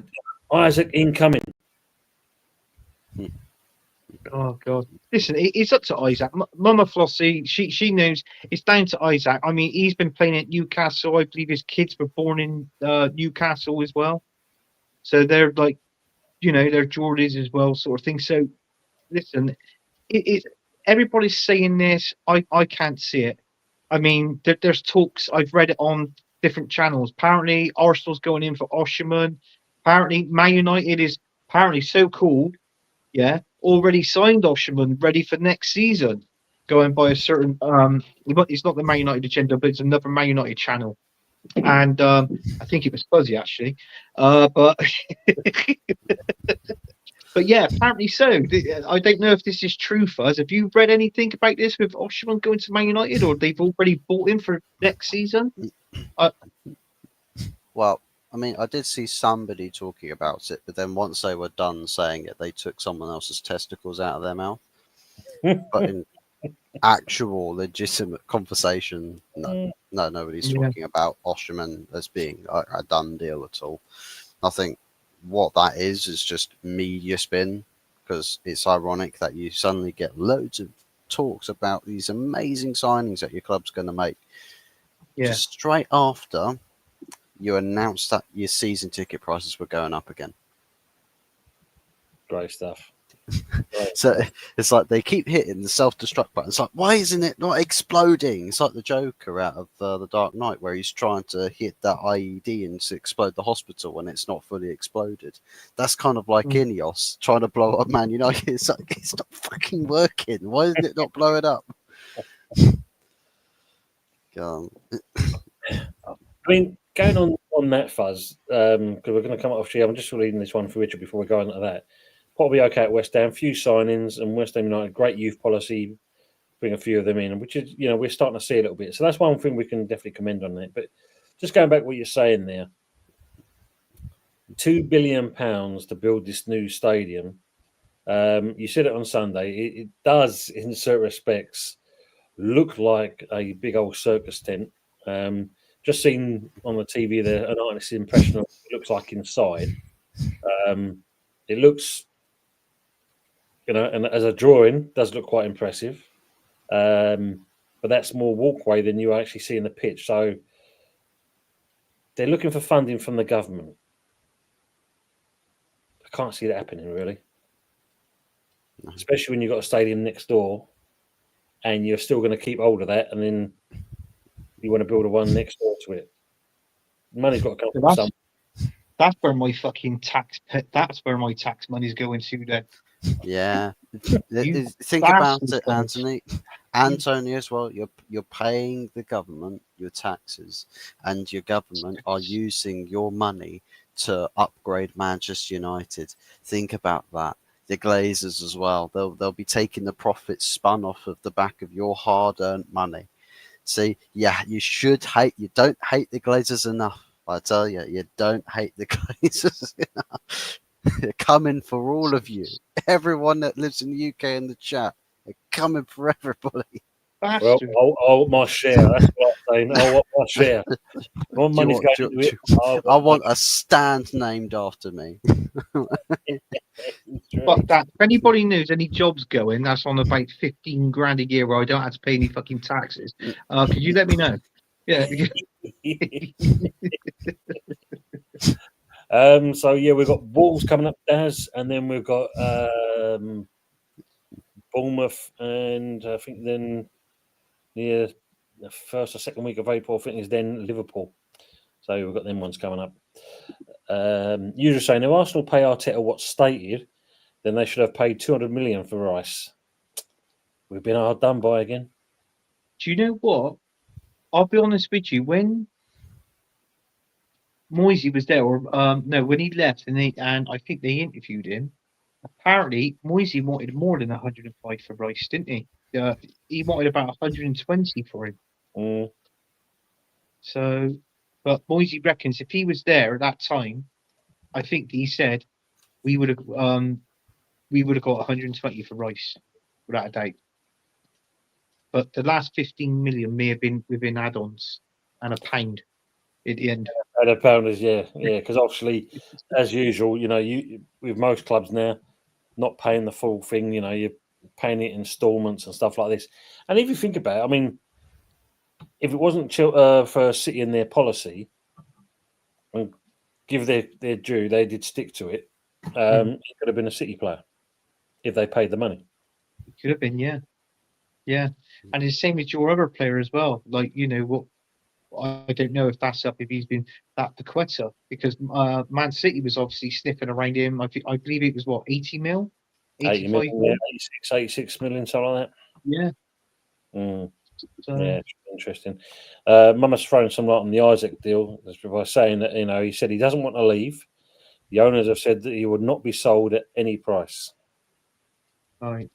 Isaac incoming. Oh God! Listen, it's up to Isaac. Mama Flossie, she knows it's down to Isaac. I mean, he's been playing at Newcastle. I believe his kids were born in Newcastle as well, so they're like, they're Geordies as well, sort of thing. So, listen, everybody's saying this. I can't see it. I mean, there's talks. I've read it on different channels. Apparently, Arsenal's going in for Osherman. Apparently, Man United is apparently so cool. Yeah, already signed Osherman, ready for next season. Going by a certain it's not the Man United agenda, but it's another Man United channel, and I think it was Fuzzy actually, but but yeah, apparently so. I don't know if this is true, Fuzz. Have you read anything about this with Osherman going to Man United, or they've already bought him for next season? Well, I mean, I did see somebody talking about it, but then once they were done saying it, they took someone else's testicles out of their mouth. But in actual, legitimate conversation, no, nobody's talking about Osherman as being a done deal at all. I think what that is just media spin, because it's ironic that you suddenly get loads of talks about these amazing signings that your club's going to make. Just straight after you announced that your season ticket prices were going up again. Great stuff. So it's like they keep hitting the self-destruct button. It's like, why isn't it not exploding? It's like the Joker out of The Dark Knight, where he's trying to hit that IED and to explode the hospital when it's not fully exploded. That's kind of like Ineos trying to blow up Man United. It's like, it's not fucking working. Why isn't it not blowing up? I mean, going on that, Fuzz, because we're going to come off. I'm just reading this one for Richard before we go on to that. Probably okay at West Ham. Few signings, and West Ham United great youth policy, bring a few of them in, which is, we're starting to see a little bit. So that's one thing we can definitely commend on that. But just going back to what you're saying there, £2 billion to build this new stadium. You said it on Sunday. It does, in certain respects, look like a big old circus tent. Just seen on the TV there an artist's impression of what it looks like inside. It looks, and as a drawing, does look quite impressive. But that's more walkway than you actually see in the pitch. So they're looking for funding from the government. I can't see that happening, really. Especially when you've got a stadium next door and you're still going to keep hold of that, and then you want to build a one next door to it. Money's got to come from somewhere. That's where my fucking that's where my tax money's going to then. Yeah. Think about it, Anthony. Anthony as well. You're paying the government your taxes, and your government are using your money to upgrade Manchester United. Think about that. The Glazers as well. They'll be taking the profits spun off of the back of your hard-earned money. See, yeah, you don't hate the Glazers enough. I tell you, you don't hate the Glazers enough. They're coming for all of you. Everyone that lives in the UK in the chat, they're coming for everybody. Well, I'll want my share. That's what I'm saying. I want my share. What money's going to it? I want a stand named after me. But that, if anybody knows any jobs going, that's on about 15 grand a year where I don't have to pay any fucking taxes. Could you let me know? Yeah. So yeah, we've got Wolves coming up, Daz, and then we've got Bournemouth, and I think then the first or second week of April, I think is then Liverpool. So we've got them ones coming up. You were saying if Arsenal pay Arteta what's stated, then they should have paid 200 million for Rice. We've been hard done by again. Do you know what? I'll be honest with you. When Moisey was there, or when he left, and I think they interviewed him. Apparently, Moisey wanted more than 105 for Rice, didn't he? He wanted about 120 for him. Mm. So, but Moisey reckons if he was there at that time, I think he said we would have got 120 for Rice, without a doubt. But the last 15 million may have been within add-ons and a pound at the end. And a pound is yeah, because obviously, as usual, you with most clubs now, not paying the full thing. You're paying it in installments and stuff like this. And if you think about it, I mean, if it wasn't for City and their policy, and give their due, they did stick to it. It could have been a City player if they paid the money. It could have been, yeah. And it's the same with your other player as well. Like, what I don't know if that's up if he's been that Paqueta, because Man City was obviously sniffing around him. I believe it was 80 mil, 80 million, 86 million, something like that. Yeah. So, yeah, interesting. Mama's throwing some light on the Isaac deal by saying that he said he doesn't want to leave. The owners have said that he would not be sold at any price. Right.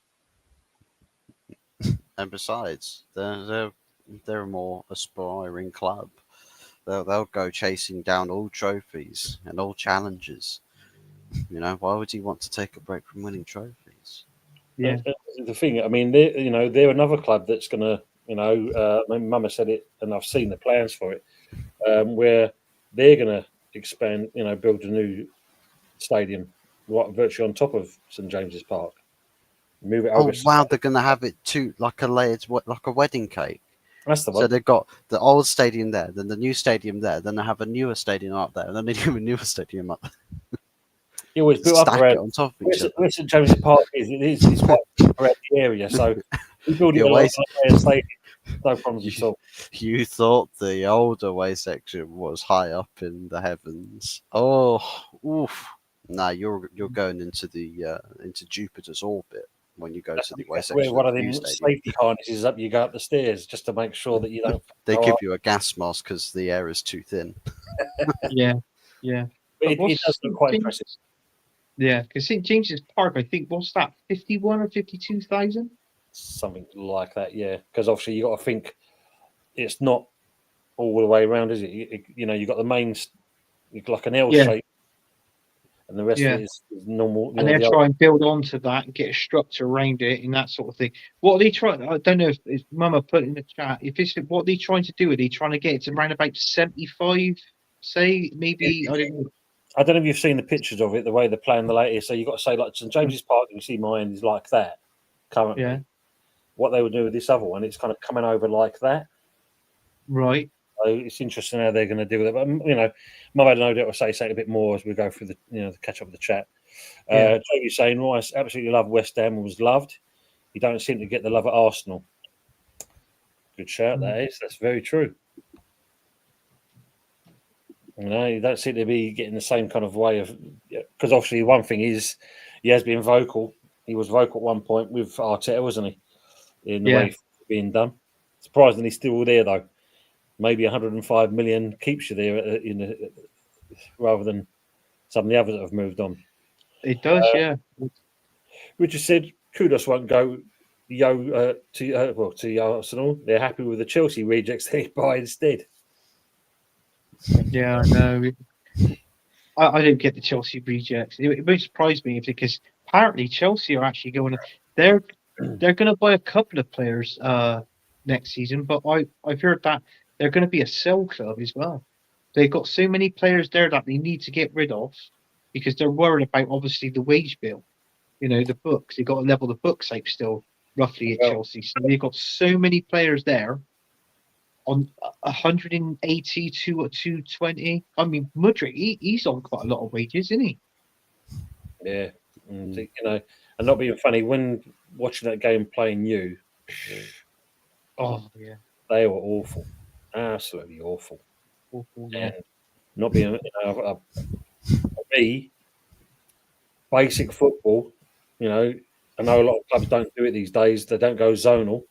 And besides, they're a more aspiring club. They'll go chasing down all trophies and all challenges. Why would he want to take a break from winning trophies? Yeah. The thing, I mean, they're another club that's going to, my Mama said it, and I've seen the plans for it, where they're going to expand, build a new stadium, virtually on top of St James's Park. Move it over. Oh wow, they're going to have it too, like a wedding cake. That's the one. So they've got the old stadium there, then the new stadium there, then they have a newer stadium up there, and then they have a newer stadium up there. You always built up around on top of each other. Where St James's Park it's quite around the area, so we build it a stadium. No problems at all. You thought the old away section was high up in the heavens. Oh, oof! Nah, you're going into into Jupiter's orbit when you go to the away section. One of them safety harnesses up, you go up the stairs just to make sure that you don't. They give you a gas mask because the air is too thin. Yeah. But it does look quite impressive. Yeah, because St James's Park, I think, what's that, 51 or 52,000? Something like that, yeah. Because obviously you got to think it's not all the way around, is it? You know, you got the main, like an L Yeah. shape, and the rest of Yeah. it is normal. And they're trying to build onto that and get a structure around it and that sort of thing. What are they trying? I don't know if Mama put in the chat. If it's what are they trying to do? Are they trying to get it to around about 75? Say maybe I don't know. I don't know if you've seen the pictures of it, the way they're playing the latest. So you've got to say, like St James's Park, you see mine is like that currently. Yeah. What they would do with this other one, it's kind of coming over like that. Right. So it's interesting how they're going to deal with it. But you know, Mum had no doubt will say something a bit more as we go through the catch up with the chat. Yeah. Toby's saying Rice absolutely loved West Ham and was loved. You don't seem to get the love at Arsenal. Good shout, that is. That's very true. You know, you don't seem to be getting the same kind of way of, because obviously one thing is he has been vocal. He was vocal at one point with Arteta, wasn't he? In the way it's being done. Surprisingly, he's still there though. Maybe 105 million keeps you there rather than some of the others that have moved on. It does, yeah. Richard said, "Kudos won't go to Arsenal. They're happy with the Chelsea rejects they buy instead." Yeah, I know. I didn't get the Chelsea rejects. It would surprise me because apparently Chelsea are actually going. They're going to buy a couple of players next season, but I've heard that they're going to be a sell club as well. They've got so many players there that they need to get rid of because they're worried about obviously the wage bill. You know, the books. They've got to level the books out still roughly at Chelsea. So they've got so many players there on 180 to 220. I mean, Mudryk, he's on quite a lot of wages, isn't he? Yeah, and, you know, and not being funny when watching that game playing you. Oh yeah, they were awful, absolutely awful. Yeah. And not being for me, basic football. You know, I know a lot of clubs don't do it these days. They don't go zonal,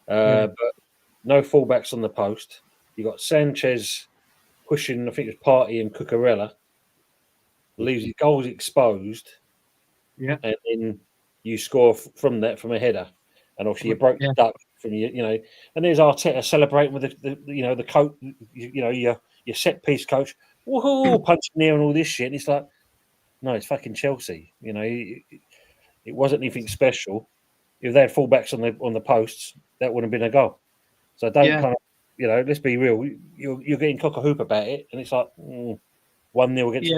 but no fullbacks on the post. You got Sanchez pushing. I think it was Partey and Cucurella. Leaves his goals exposed. Yeah, and then you score from that from a header, and obviously you broke the duck from you know. And there's Arteta celebrating with the coach, your set piece coach, woohoo, punching there and all this shit. And it's like, no, it's fucking Chelsea. You know, it wasn't anything special. If they had fullbacks on the posts, that would have been a goal. So don't kind of, let's be real. You're getting cock a hoop about it, and it's like 1-0 against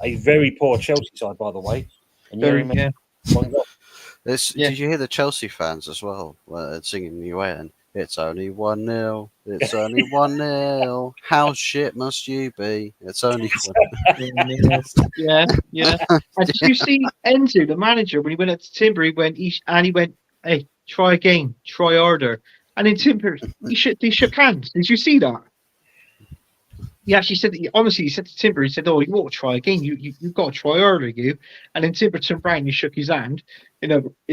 a very poor Chelsea side, by the way. And one goal. Did you hear the Chelsea fans as well singing the UN? It's only 1-0. It's only 1-0. How shit must you be? It's only 1-0. Yeah. And did you see Enzo, the manager, when he went up to Timber, he went, hey, try again, try harder. And then Timber, they shook hands. Did you see that? He actually said that, honestly, he said to Timber, he said, oh, you ought to try again. You've got to try harder, you. And then Timber turned around and he shook his hand. We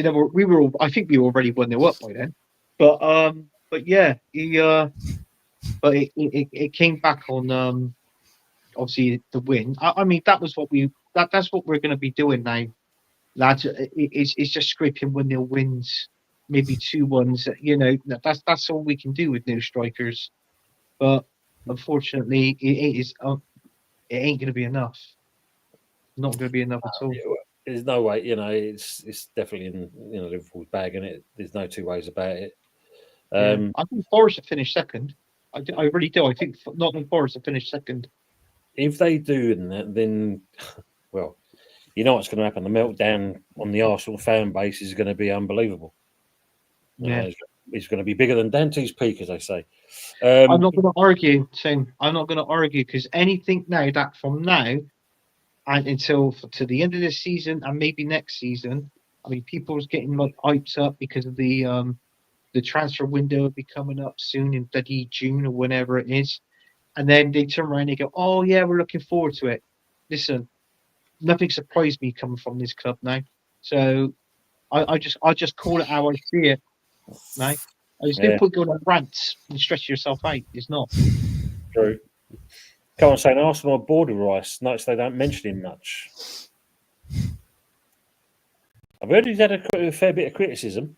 were all, I think we were already 1-0 up by then. But yeah, it came back on obviously the win. I mean, that's what we're going to be doing now, lads. It's just scraping 1-0 wins, maybe 2-1s. That's all we can do with no strikers. But unfortunately, it ain't going to be enough. Not going to be enough at all. There's no way. It's definitely in Liverpool's bag, and there's no two ways about it. I think Forest have finished second. I really do. I think Nottingham Forest have finished second. If they do, then well, you know what's going to happen. The meltdown on the Arsenal fan base is going to be unbelievable. Yeah, it's going to be bigger than Dante's Peak, as they say. I'm not going to argue, Tim. I'm not going to argue because anything now that from now and until to the end of this season and maybe next season, I mean, people's getting like hyped up because of the transfer window will be coming up soon in bloody June or whenever it is. And then they turn around and they go, oh, yeah, we're looking forward to it. Listen, nothing surprised me coming from this club now. So I just call it how I see it. Now, there's no point going on rants and stress yourself out. It's not. True. Come on, saying Arsenal are bored of Rice. Notice they don't mention him much. I've heard he's had a fair bit of criticism.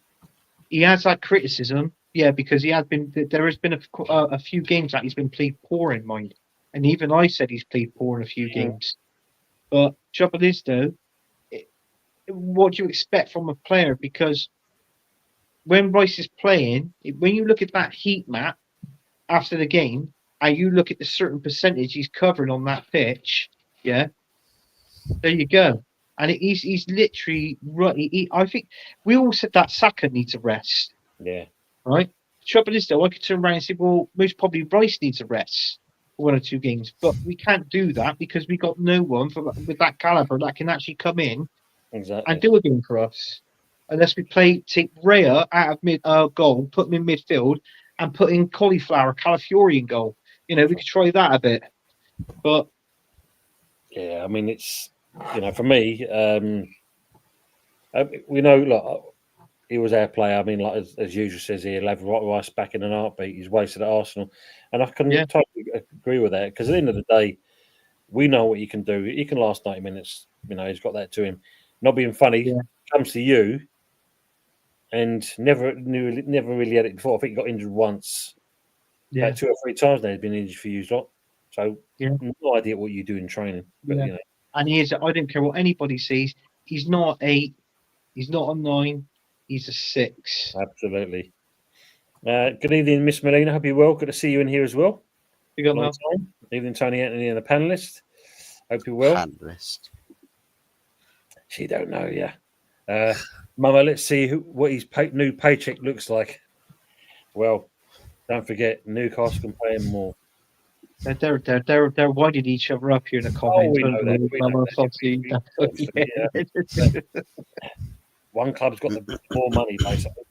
he has that criticism, because there has been a few games that he's been played poor in, mind, and even I said he's played poor in a few games. But trouble is, though, what do you expect from a player? Because when Rice is playing, when you look at that heat map after the game, and you look at the certain percentage he's covering on that pitch, there you go. And he's literally right. I think we all said that Saka needs a rest. Yeah. Right. The trouble is, though, I could turn around and say, well, most probably Rice needs a rest for 1 or 2 games, but we can't do that because we got no one with that caliber that can actually come in and do a game for us, unless we take Raya out of mid goal, put him in midfield, and put in Calafiori in goal. We could try that a bit, but yeah, I mean, it's for me, we know. Look, he was our player. I mean, like as usual says here, he'll have Rice back in an heartbeat. He's wasted at Arsenal, and I can totally agree with that because at the end of the day, we know what he can do. He can last 90 minutes. He's got that to him. Not being funny, comes to you, and never really had it before. I think he got injured once. About 2 or 3 times now he's been injured for you lot. So no idea what you do in training. But, And he is. I don't care what anybody says. He's not 8. He's not a 9. He's a 6. Absolutely. Good evening, Miss Melina. Hope you're well. Good to see you in here as well. You got Long time. Good evening, Tony Anthony and the panelist. Hope you're well. Panelist. She don't know, Mama, let's see what his new paycheck looks like. Well, don't forget, Newcastle can pay him more. They're winding each other up here in the comments. One club's got the more money, basically.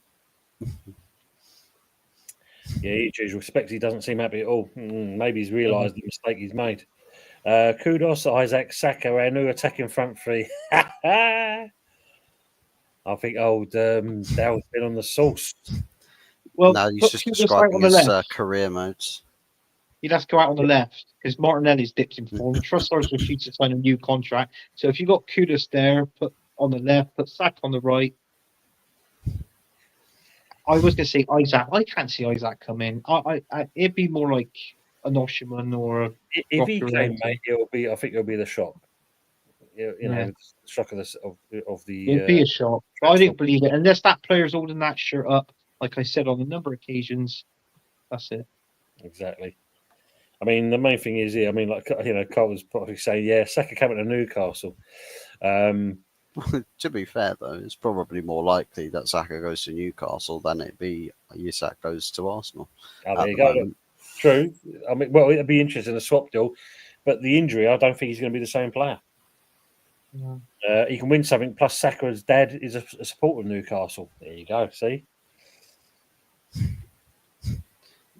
Each is respect. He doesn't seem happy at all. Maybe he's realised the mistake he's made. Kudos, Isaac Saka, our new attacking front three. I think Dale's been on the sauce. Well, no, he's just describing his career modes. He'd have to go out on the left because Martinelli's dipped in form. Trossard's refused to sign a new contract. So if you got Kudos there, put on the left, put Saka on the right. I was going to say Isaac. I can't see Isaac come in. It'd be more like an Osherman or if he came, mate, I think it'll be the shock. The shock of the. It'd be a shock. But I didn't believe it unless that player's holding that shirt up. Like I said on a number of occasions, that's it. Exactly. I mean, the main thing is, Carl was probably saying, Saka coming to Newcastle. To be fair, though, it's probably more likely that Saka goes to Newcastle than it be Isak goes to Arsenal. Oh, there you go. True. I mean, well, it'd be interesting, a swap deal, but the injury, I don't think he's going to be the same player. No. He can win something, plus Saka's dad is a supporter of Newcastle. There you go, see?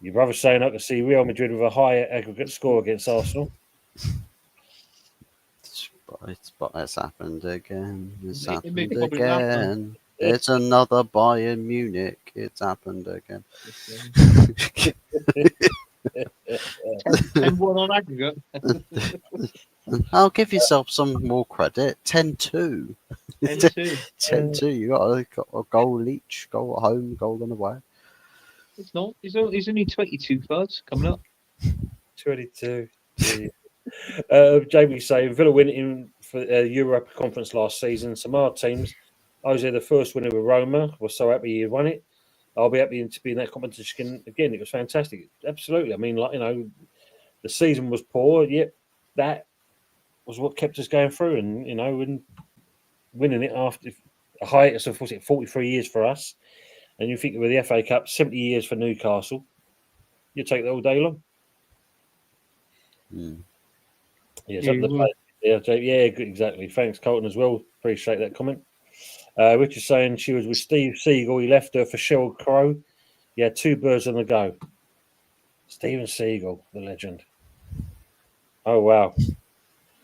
Your brother's saying I can see Real Madrid with a higher aggregate score against Arsenal. But it's happened again. It's happened again. It's another Bayern Munich. It's happened again. 10-1 on aggregate. I'll give yourself some more credit. 10-2. 10-2. You got a goal each. Goal at home, goal on the way. It's not. He's only 22 Fuzz coming up. 22. Jamie saying Villa went for Europa Conference last season. Some hard teams. I was the first winner with Roma. Was so happy he won it. I'll be happy to be in that competition again. It was fantastic. Absolutely. I mean, the season was poor. Yet that was what kept us going through, and winning it after a hiatus of 43 years for us. And you think with the FA Cup, 70 years for Newcastle, you take that all day long. Good, exactly. Thanks, Colton, as well. Appreciate that comment. Richard's saying she was with Steve Seagal. He left her for Sheryl Crow. Yeah, 2 birds on the go. Steven Seagal, the legend. Oh, wow.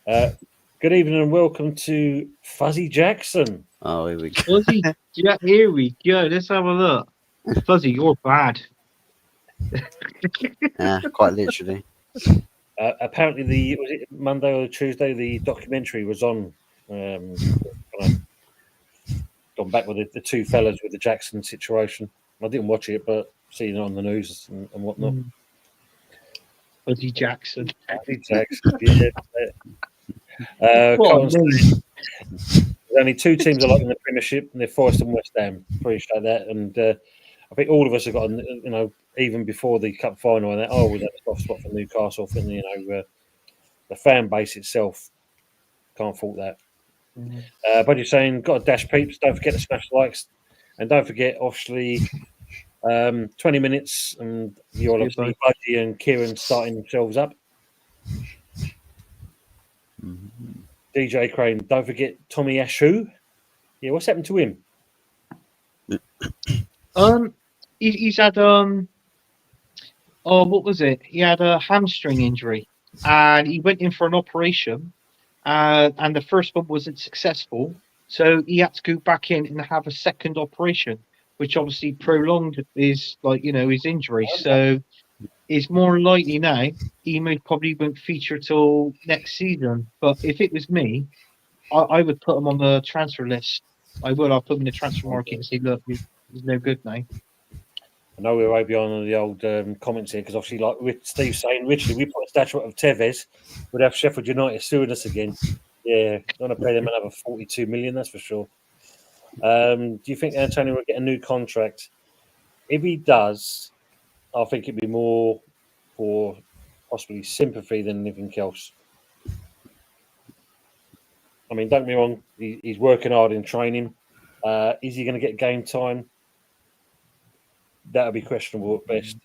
Good evening and welcome to Fuzzy Jackson. Oh, here we go. Fuzzy, here we go. Let's have a look. Fuzzy, you're bad. Yeah, quite literally. Apparently, was it Monday or Tuesday? The documentary was on. gone back with the two fellas with the Jackson situation. I didn't watch it, but seeing it on the news and whatnot. Buddy Jackson. Buddy Jackson, yeah. What a name. There's only two teams I like in the Premiership, and they're Forest and West Ham. Appreciate that, and I think all of us have got, even before the cup final, and that was a soft spot for Newcastle. I think the fan base itself can't fault that. But you're saying, got to dash peeps. Don't forget to smash the likes, and don't forget, obviously, 20 minutes, and you'll obviously Budgie and Kieran starting themselves up. DJ Crane, don't forget Tommy Ashu. Yeah, what's happened to him? He's had what was it? He had a hamstring injury, and he went in for an operation, and the first one wasn't successful, so he had to go back in and have a second operation, which obviously prolonged his his injury. So it's more likely now he probably won't feature till next season. But if it was me, I would put him on the transfer list. I would. I'll put him in the transfer market and say, look, he's no good now. I know we're way beyond the old comments here because obviously, like Steve saying, originally we put a statue of Tevez, we'd have Sheffield United suing us again. Yeah, going to pay them another 42 million, that's for sure. Do you think Antonio will get a new contract? If he does, I think it'd be more for possibly sympathy than anything else. I mean, don't get me wrong, he's working hard in training. Is he going to get game time? That would be questionable at best.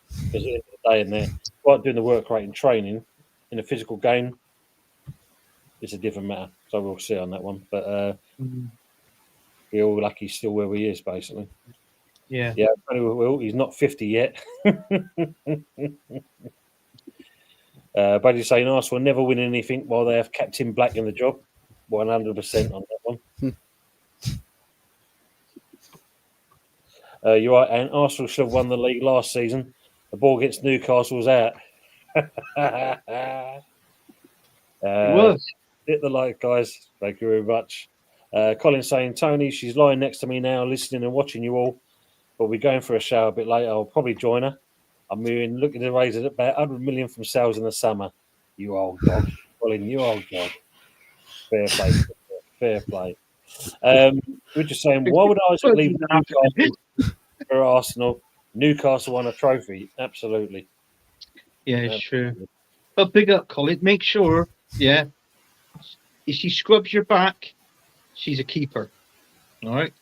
Because at the end of the day, in there, like doing the work rate in training in a physical game, it's a different matter. So we'll see on that one. But we're all lucky he's still where he is, basically. Yeah. Yeah, he's not 50 yet. But he's saying Arsenal will never win anything while they have Captain Black in the job. 100% on that one. You're right, and Arsenal should have won the league last season. The ball against Newcastle was out. It was. Hit the like, guys. Thank you very much. Colin's saying, Tony, she's lying next to me now, listening and watching you all. But we're going for a shower a bit later. I'll probably join her. I'm moving, looking to raise it about 100 million from sales in the summer. You old dog. Colin, you old dog. Fair play. Fair play. We're just saying, why would Isaac leave Newcastle for Arsenal? Newcastle won a trophy. Absolutely. Yeah, it's true. But big up, Colin. Make sure, if she scrubs your back, she's a keeper. All right?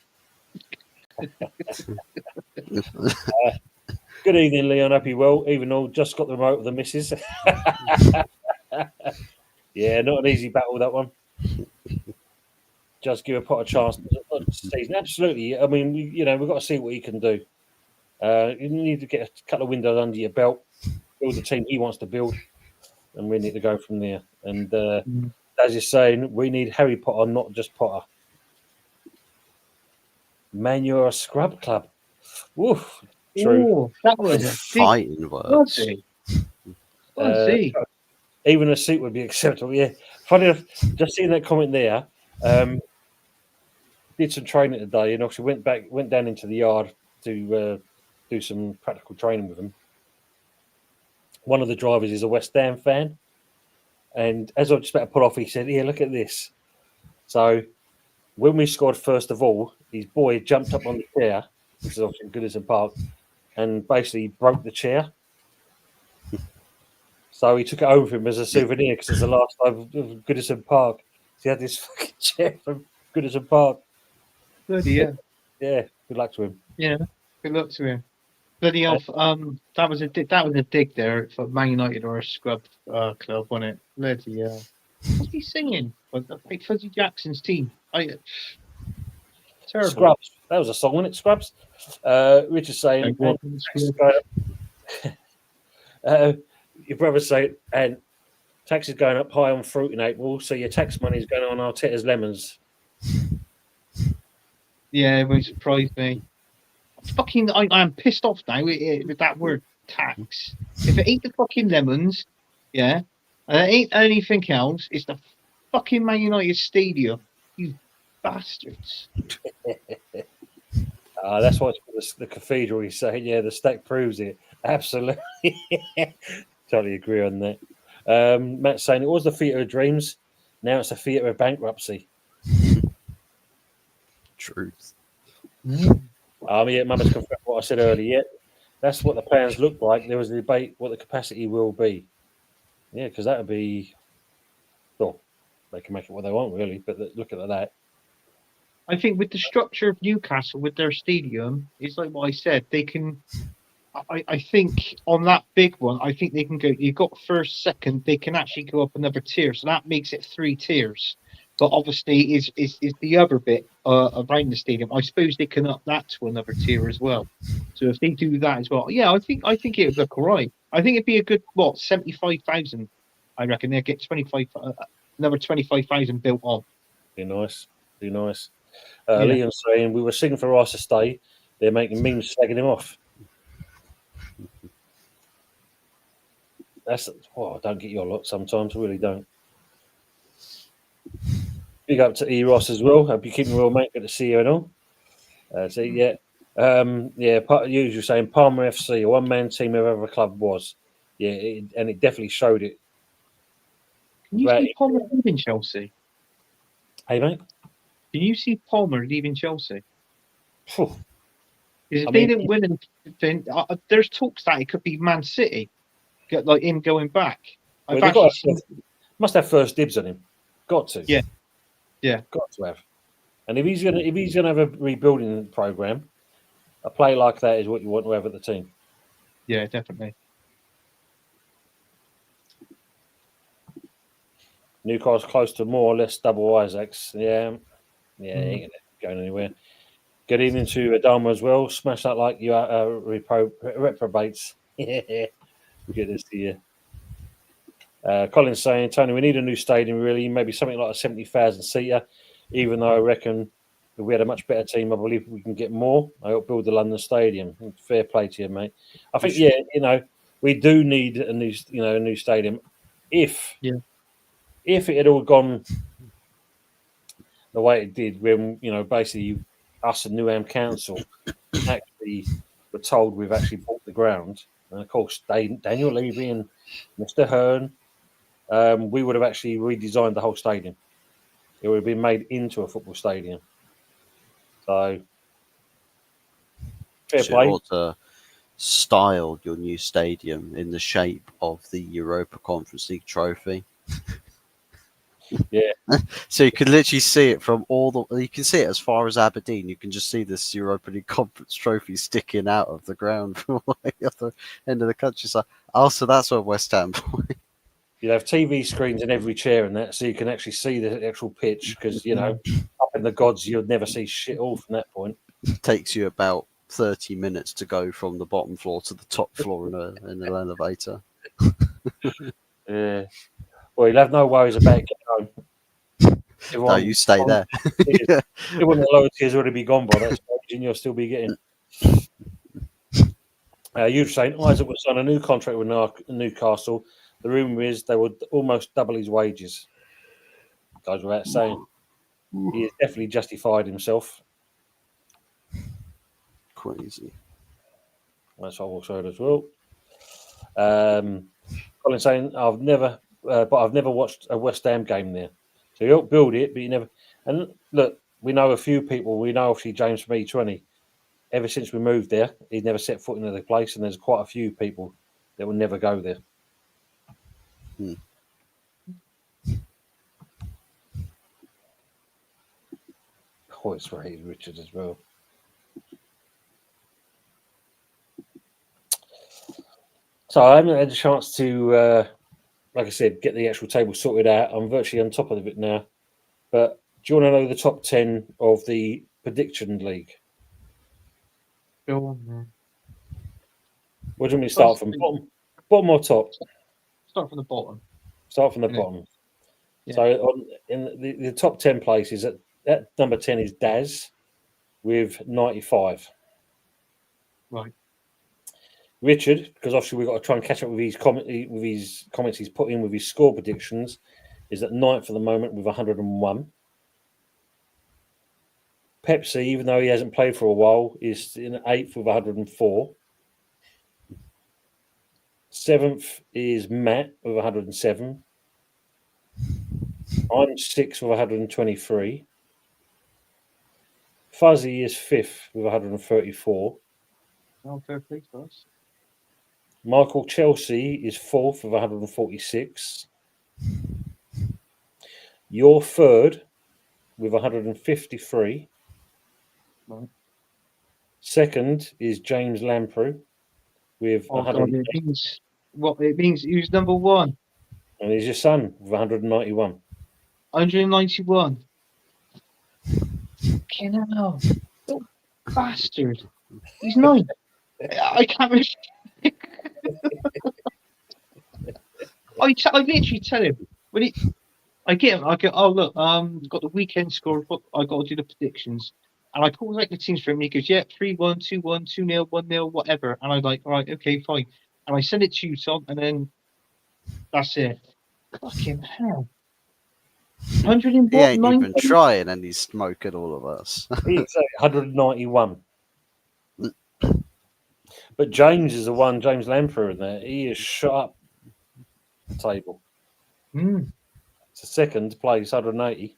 Good evening, Leon. Hope you're well. Even though just got the remote of the missus. Yeah, not an easy battle, that one. Just give a pot a chance. Absolutely. I mean, we've got to see what he can do. You need to get a couple of windows under your belt, build the team he wants to build, and we need to go from there. And as you're saying, we need Harry Potter, not just Potter. Man, you're a scrub club. Woof. True. Ooh, that was a fighting words. Even a suit would be acceptable. Yeah. Funny enough, just seeing that comment there. Did some training today, and obviously went down into the yard to do some practical training with him. One of the drivers is a West Ham fan, and as I was just about to put off, he said, "Here, look at this." So when we scored, first of all, his boy jumped up on the chair, which is obviously Goodison Park, and basically broke the chair. So he took it home for him as a souvenir because it's the last time of Goodison Park. So he had this fucking chair from Goodison Park. Bloody yeah. Yeah, good luck to him. Yeah, good luck to him. Bloody hell, that was a dig there for Man United or a scrub club, wasn't it? Bloody hell. What's he singing? Big Fuzzy Jackson's team. Terrible. Scrubs. That was a song, wasn't it? Scrubs. Richard saying, your brother saying, and tax is going up high on fruit in April, so your tax money is going on Arteta's lemons. Yeah, it won't surprise me. I'm pissed off now with that word tax. If it ain't the fucking lemons, and it ain't anything else, it's the fucking Man United stadium. You bastards. That's why it's the cathedral. He's saying, yeah, the stack proves it. Absolutely. Totally agree on that. Matt's saying it was the theatre of dreams. Now it's a theatre of bankruptcy. Truth. Yeah, Mama's confirmed what I said earlier. Yeah, that's what the plans look like. There was a debate what the capacity will be. Yeah, because that would be. Well, they can make it what they want, really. But look at that. I think with the structure of Newcastle, with their stadium, it's like what I said. They can. I think on that big one, I think they can go. You've got first, second. They can actually go up another tier, so that makes it 3 tiers. But obviously, is the other bit around the stadium? I suppose they can up that to another tier as well. So if they do that as well, yeah, I think it would look all right. I think it'd be a good 75,000. I reckon they'll get 25, another 25,000 built on. Be nice. Be nice. Yeah. Liam's saying we were singing for Rice to stay. They're making memes slagging him off. I don't get your lot sometimes. I really don't. Big up to E Ross as well. Hope you're keeping well, mate. Good to see you and all. So yeah, usually saying Palmer FC, a one-man team of every club was. Yeah, and it definitely showed it. Can you see Palmer leaving Chelsea? Hey, mate. Can you see Palmer leaving Chelsea? Phew. If they didn't win anything, there's talks that it could be Man City, like him going back. Must have first dibs on him. Got to. Yeah. Got to have. And if he's gonna have a rebuilding program, a play like that is what you want to have at the team. Yeah, definitely. Newcastle close to more or less double Isaacs. Yeah, ain't going anywhere. Good evening to Adama as well. Smash that like you are reprobates. Yeah, good to see you. Colin's saying, Tony, we need a new stadium, really. Maybe something like a 70,000 seater. Even though I reckon if we had a much better team, I believe we can get more. I help build the London Stadium. Fair play to you, mate. I think, we do need a new stadium. If it had all gone the way it did, when basically us and Newham Council actually were told we've actually bought the ground, and of course Daniel Levy and Mr. Hearn, we would have actually redesigned the whole stadium. It would have been made into a football stadium. So fair play. You ought to style your new stadium in the shape of the Europa Conference League trophy. Yeah. So you can literally see it from you can see it as far as Aberdeen. You can just see this Europa League Conference trophy sticking out of the ground from the other end of the countryside. Also, that's what West Ham play. You'd have TV screens in every chair and that, so you can actually see the actual pitch, because, up in the gods, you'd never see shit all from that point. It takes you about 30 minutes to go from the bottom floor to the top floor in an elevator. Yeah. Well, you'll have no worries about getting home. No, you stay there. Everyone the lower tiers already be gone by that stage, and you'll still be getting. You're saying Isaac was on a new contract with Newcastle. The rumour is they would almost double his wages. Goes without saying. He has definitely justified himself. Crazy. That's what I've also heard as well. Colin saying, I've never watched a West Ham game there. So you don't build it, but you never. And look, we know a few people. We know obviously James from E20. Ever since we moved there, he's never set foot into the place, and there's quite a few people that will never go there. Oh, it's rated Richard as well. So I haven't had a chance to, like I said, get the actual table sorted out. I'm virtually on top of it now. But do you want to know the top 10 of the prediction league? Go on, man. Where do you want me to start from? Bottom or top? Start from the bottom. Start from the bottom. Yeah. So in the top 10 places, at number 10 is Daz with 95. Right. Richard, because obviously we've got to try and catch up with his comments he's put in with his score predictions, is at 9th for the moment with 101. Pepsi, even though he hasn't played for a while, is in 8th with 104. 7th is Matt with 107. I'm 6th with 123. Fuzzy is 5th with 134. Oh, fair play to us. Michael Chelsea is 4th with 146. You're 3rd with 153. Right. 2nd is James Lamprey with Oh, 100, God, it means what? It means who's number 1? and he's your son with 191. 191. Fucking hell. Little bastard. He's 9. I can't remember. I literally tell him when I get him. I go, oh look, got the weekend score. I got to do the predictions, and I call like the teams for him. And he goes, yeah, 3-1, 2-1, 2-0, 1-0, whatever. And I'm like, all right, okay, fine. And I send it to you, Tom, and then that's it. Fucking hell. 100 He ain't even trying, and he's smoking all of us. He's 191. But James is the one, James Lamprey in there. He is shot up the table. It's a 2nd place, 180.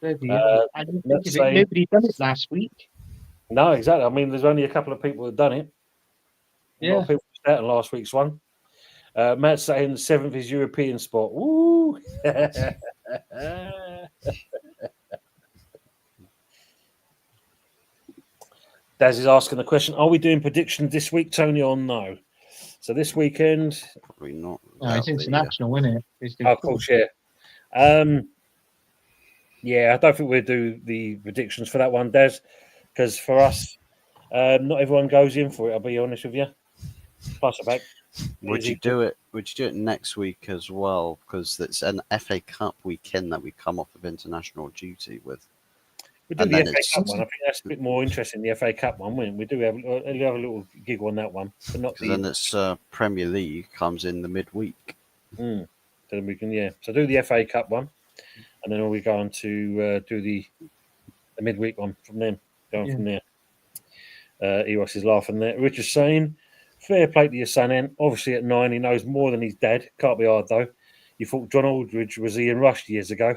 Nobody done it last week. No, exactly. I mean, there's only a couple of people that done it. A lot of people started last week's one. Matt's saying the 7th is European spot. Woo! Daz is asking the question: are we doing predictions this week, Tony, or no? So this weekend, Probably not. No, it's international, isn't it? of course, yeah. Yeah, I don't think we'll do the predictions for that one, Daz, because for us, not everyone goes in for it. I'll be honest with you. Plus, back. Would you do it? Would you do it next week as well? Because it's an FA Cup weekend that we come off of international duty with. We do the FA Cup one. I think that's a bit more interesting. The FA Cup one, wouldn't we? Do have a little giggle on that one, but not. Because then it's Premier League comes in the midweek. So then we can So do the FA Cup one, and then we go on to do the midweek one from them. Going from there. Eros is laughing there. Richard's saying, fair play to your son, Ant. Obviously at 9 he knows more than his dad. Can't be hard though. You thought John Aldridge was Ian Rush years ago.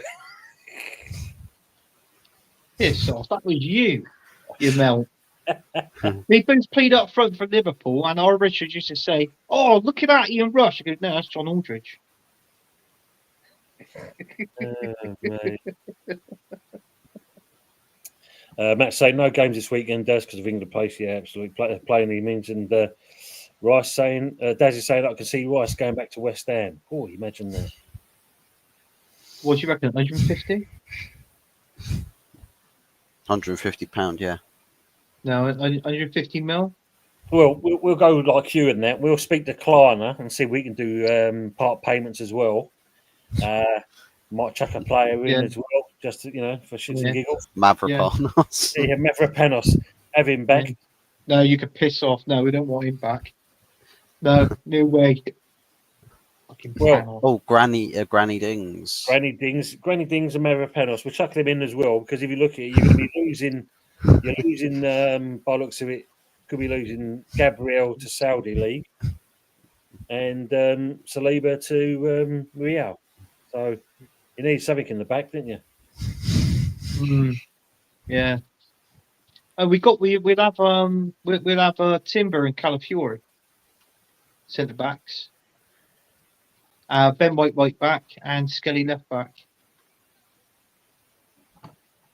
Piss off. That was you melt. They both played up front for Liverpool, and our Richard used to say, oh, look at that, Ian Rush. I go, no, that's John Aldridge. Matt saying no games this weekend, Daz, because of England place. Yeah, absolutely. Playing he means. And Rice saying, Daz is saying I can see Rice going back to West Ham. Oh, imagine that. What do you reckon? 150? £150, yeah. No, 150 mil? Well, we'll go like you and that. We'll speak to Klarna and see if we can do part payments as well. Might chuck a player in as well, just to, for shits and giggles. Mavropanos. Yeah, Mavropanos. Have him back. No, you could piss off. No, we don't want him back. No, no way. Granny Dings. Granny Dings and Mavropanos. We'll chuck them in as well, because if you look at it, you're going to be losing. You're losing, by looks of it, could be losing Gabriel to Saudi League and Saliba to Real. So you need something in the back, didn't you? Yeah. We'll have Timber and Calafiori centre backs. Ben White right back and Skelly left back.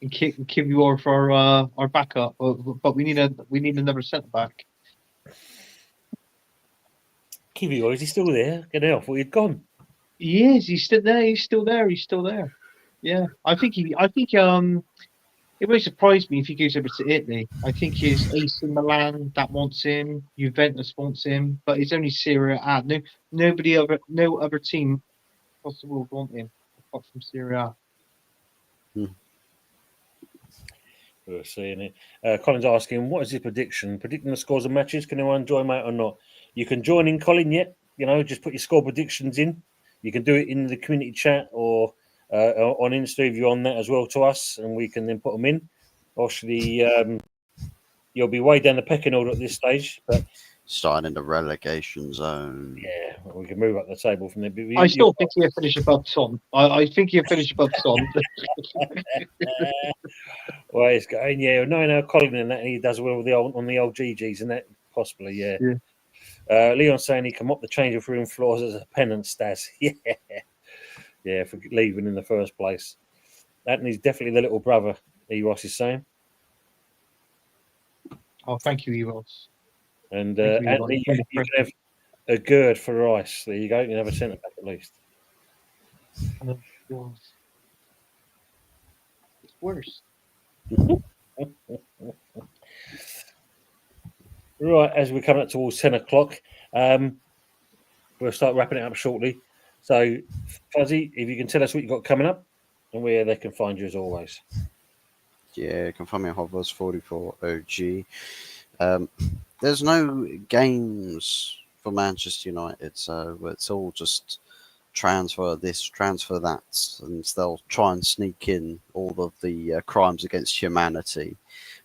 And Kivior for our backup, but we need another centre back. Kivior, is he still there? Get out! He'd gone. He is. He's still there. He's still there. Yeah, I think it would surprise me if he goes over to Italy. I think his AC Milan that wants him, Juventus wants him, but it's only Serie A. No other team across the world want him apart from Serie A. We're seeing it. Colin's asking, what is his prediction? Predicting the scores of matches. Can anyone join, mate, or not? You can join in, Colin, yet. Just put your score predictions in. You can do it in the community chat or on Insta if you're on that as well to us, and we can then put them in. Obviously, you'll be way down the pecking order at this stage, but Starting in the relegation zone. yeah, we can move up the table from there. But I still think he'll finish above Tom. I think he'll finish above Tom. Well, it's going, yeah. Knowing how Colin and that, and he does well with on the old GGs and that, possibly, yeah. Leon saying he can mop the changing room floors as a penance, Stas. Yeah, for leaving in the first place. Anthony's definitely the little brother. Ross is saying. Oh, thank you, Eros. And Thank you, Anthony, Eros. you can have a gird for rice. There you go. You can have a centre back at least. It's worse. Right, as we're coming up towards 10 o'clock, we'll start wrapping it up shortly. So, Fuzzy, if you can tell us what you've got coming up and where they can find you as always. Yeah, you can find me at HotFuzz44OG. There's no games for Manchester United, so it's all just transfer this, transfer that, and they'll try and sneak in all of the crimes against humanity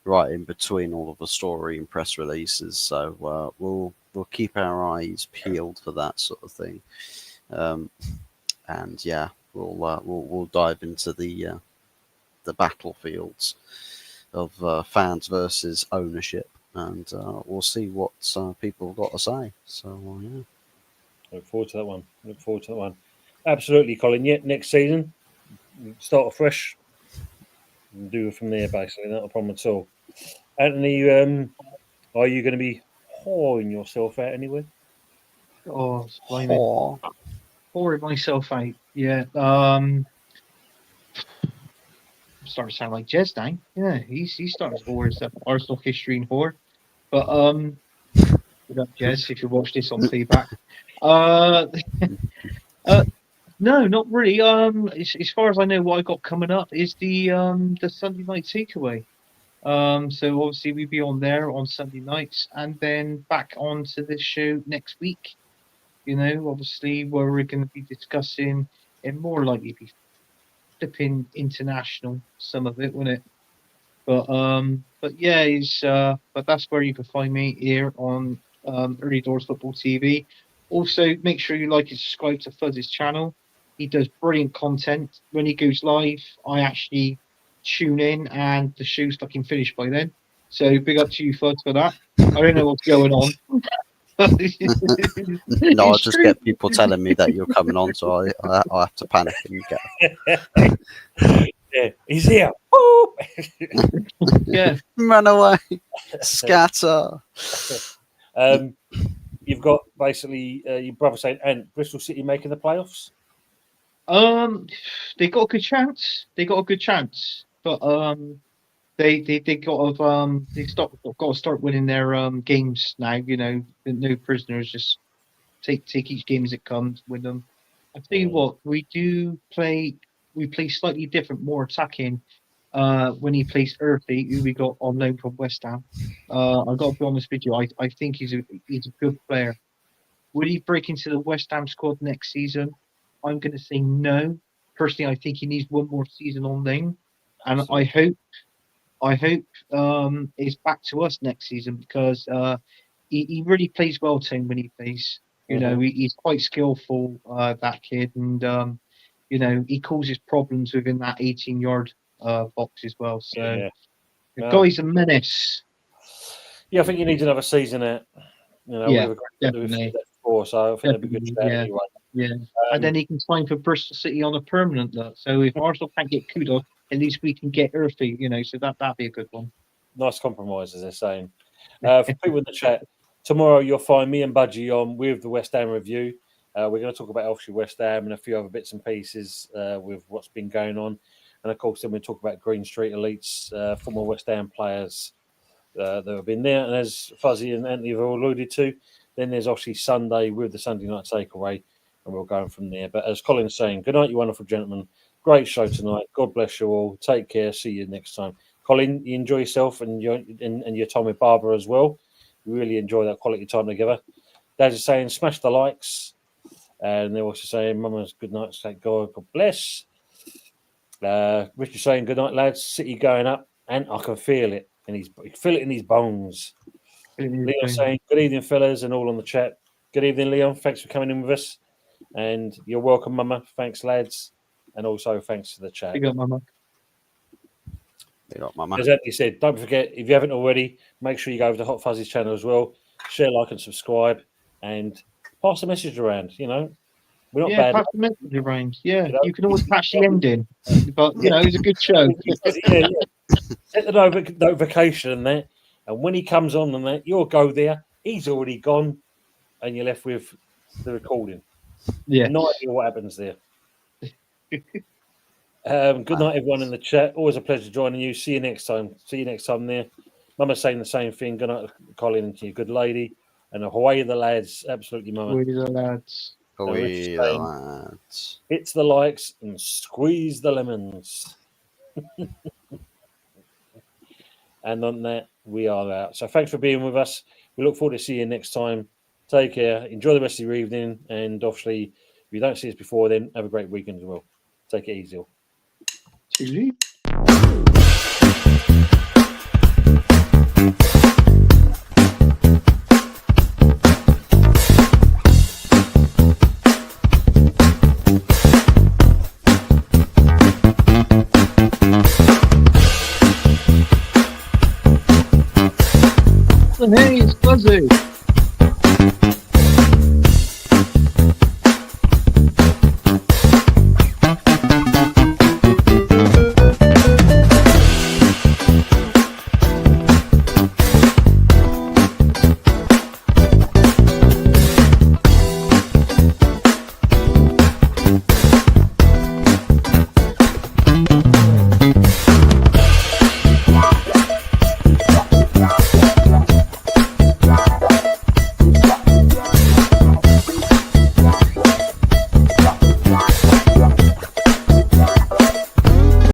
right in between all of the story and press releases. So we'll keep our eyes peeled for that sort of thing, and yeah, we'll dive into the battlefields of fans versus ownership, and we'll see what people have got to say. So yeah. Look forward to that one. Absolutely, Colin. Yeah, next season, start afresh and do it from there, basically. Not a problem at all. Anthony, are you going to be whoring yourself out anywhere? Oh, it's blimey. Pouring myself out. Yeah. Starting to sound like Jez now. Yeah, he's starting to whore his Arsenal history and whore. But good up, Jez, if you watch this on feedback. No, not really. As far as I know, what I got coming up is the Sunday night takeaway. So obviously we'll be on there on Sunday nights, and then back onto this show next week. You know, obviously where we're going to be discussing and more likely be flipping international, some of it, wouldn't it? But yeah, but that's where you can find me here on Early Doors Football TV. Also, make sure you like and subscribe to Fuzz's channel. He does brilliant content. When he goes live, I actually tune in, and the show's fucking finished by then. So big up to you, Fuzz, for that. I don't know what's going on. No, I just get people telling me that you're coming on, so I have to panic and get. Yeah, he's here. Yeah, run away, scatter. You've got basically your brother saying, and Bristol City making the playoffs. They got a good chance. But they got to start winning their games now. You know, no prisoners. Just take each game as it comes. Win them. I tell you what, we play slightly different, more attacking. When he plays Earthy, who we got on loan from West Ham. I got to be honest with you. I think he's a good player. Will he break into the West Ham squad next season? I'm going to say no. Personally, I think he needs one more season on loan, and I hope he's back to us next season, because he really plays well, Tim, when he plays. You know, he's quite skillful, that kid, and you know, he causes problems within that 18-yard box as well. So the guy's a menace. Yeah, I think he needs another season out. You know, yeah, definitely. Before, so I think that'd be good to anyway. Yeah, and then he can sign for Bristol City on a permanent look. So if Arsenal can't get Kudo, at least we can get Earthy. You know, so that'd be a good one. Nice compromise, as they're saying. For people in the chat, tomorrow you'll find me and Budgie on with the West Ham review. We're going to talk about obviously West Ham and a few other bits and pieces with what's been going on, and of course then we talk about Green Street Elites, former West Ham players that have been there, and as Fuzzy and Anthony have alluded to, then there's obviously Sunday with the Sunday night takeaway, and we'll go from there. But as Colin's saying, good night, you wonderful gentlemen. Great show tonight. God bless you all. Take care. See you next time. Colin, you enjoy yourself and your time with Barbara as well. We really enjoy that quality time together. Dad is saying, smash the likes. And they're also saying, Mama's good night. Thank God. God bless. Richard saying good night, lads. City going up, and I can feel it in his bones. Leon saying good evening, fellas, and all on the chat. Good evening, Leon. Thanks for coming in with us, and you're welcome, Mama. Thanks, lads, and also thanks for the chat. Big up, Mama. Big up, Mama. As Anthony said, don't forget, if you haven't already, make sure you go over to Hot Fuzzy's channel as well. Share, like, and subscribe, and pass the message around. You know, we're not bad. Pass the message around. Yeah, You know? you can always catch the ending, but you know, it's a good show. Yeah. Set the notification and that, and when he comes on and that, you'll go there. He's already gone, and you're left with the recording. Yeah. No idea what happens there. Good night, everyone in the chat. Always a pleasure joining you. See you next time. See you next time there. Mama's saying the same thing. Good night, Colin, and to you, good lady. And away the lads. Absolutely, Mama. Away the lads. Away the lads. Hits the likes and squeeze the lemons. And on that, we are out. So thanks for being with us. We look forward to seeing you next time. Take care. Enjoy the rest of your evening. And obviously, if you don't see us before then, have a great weekend as well. Take it easy. Cheers. Hey, it's Fuzzy.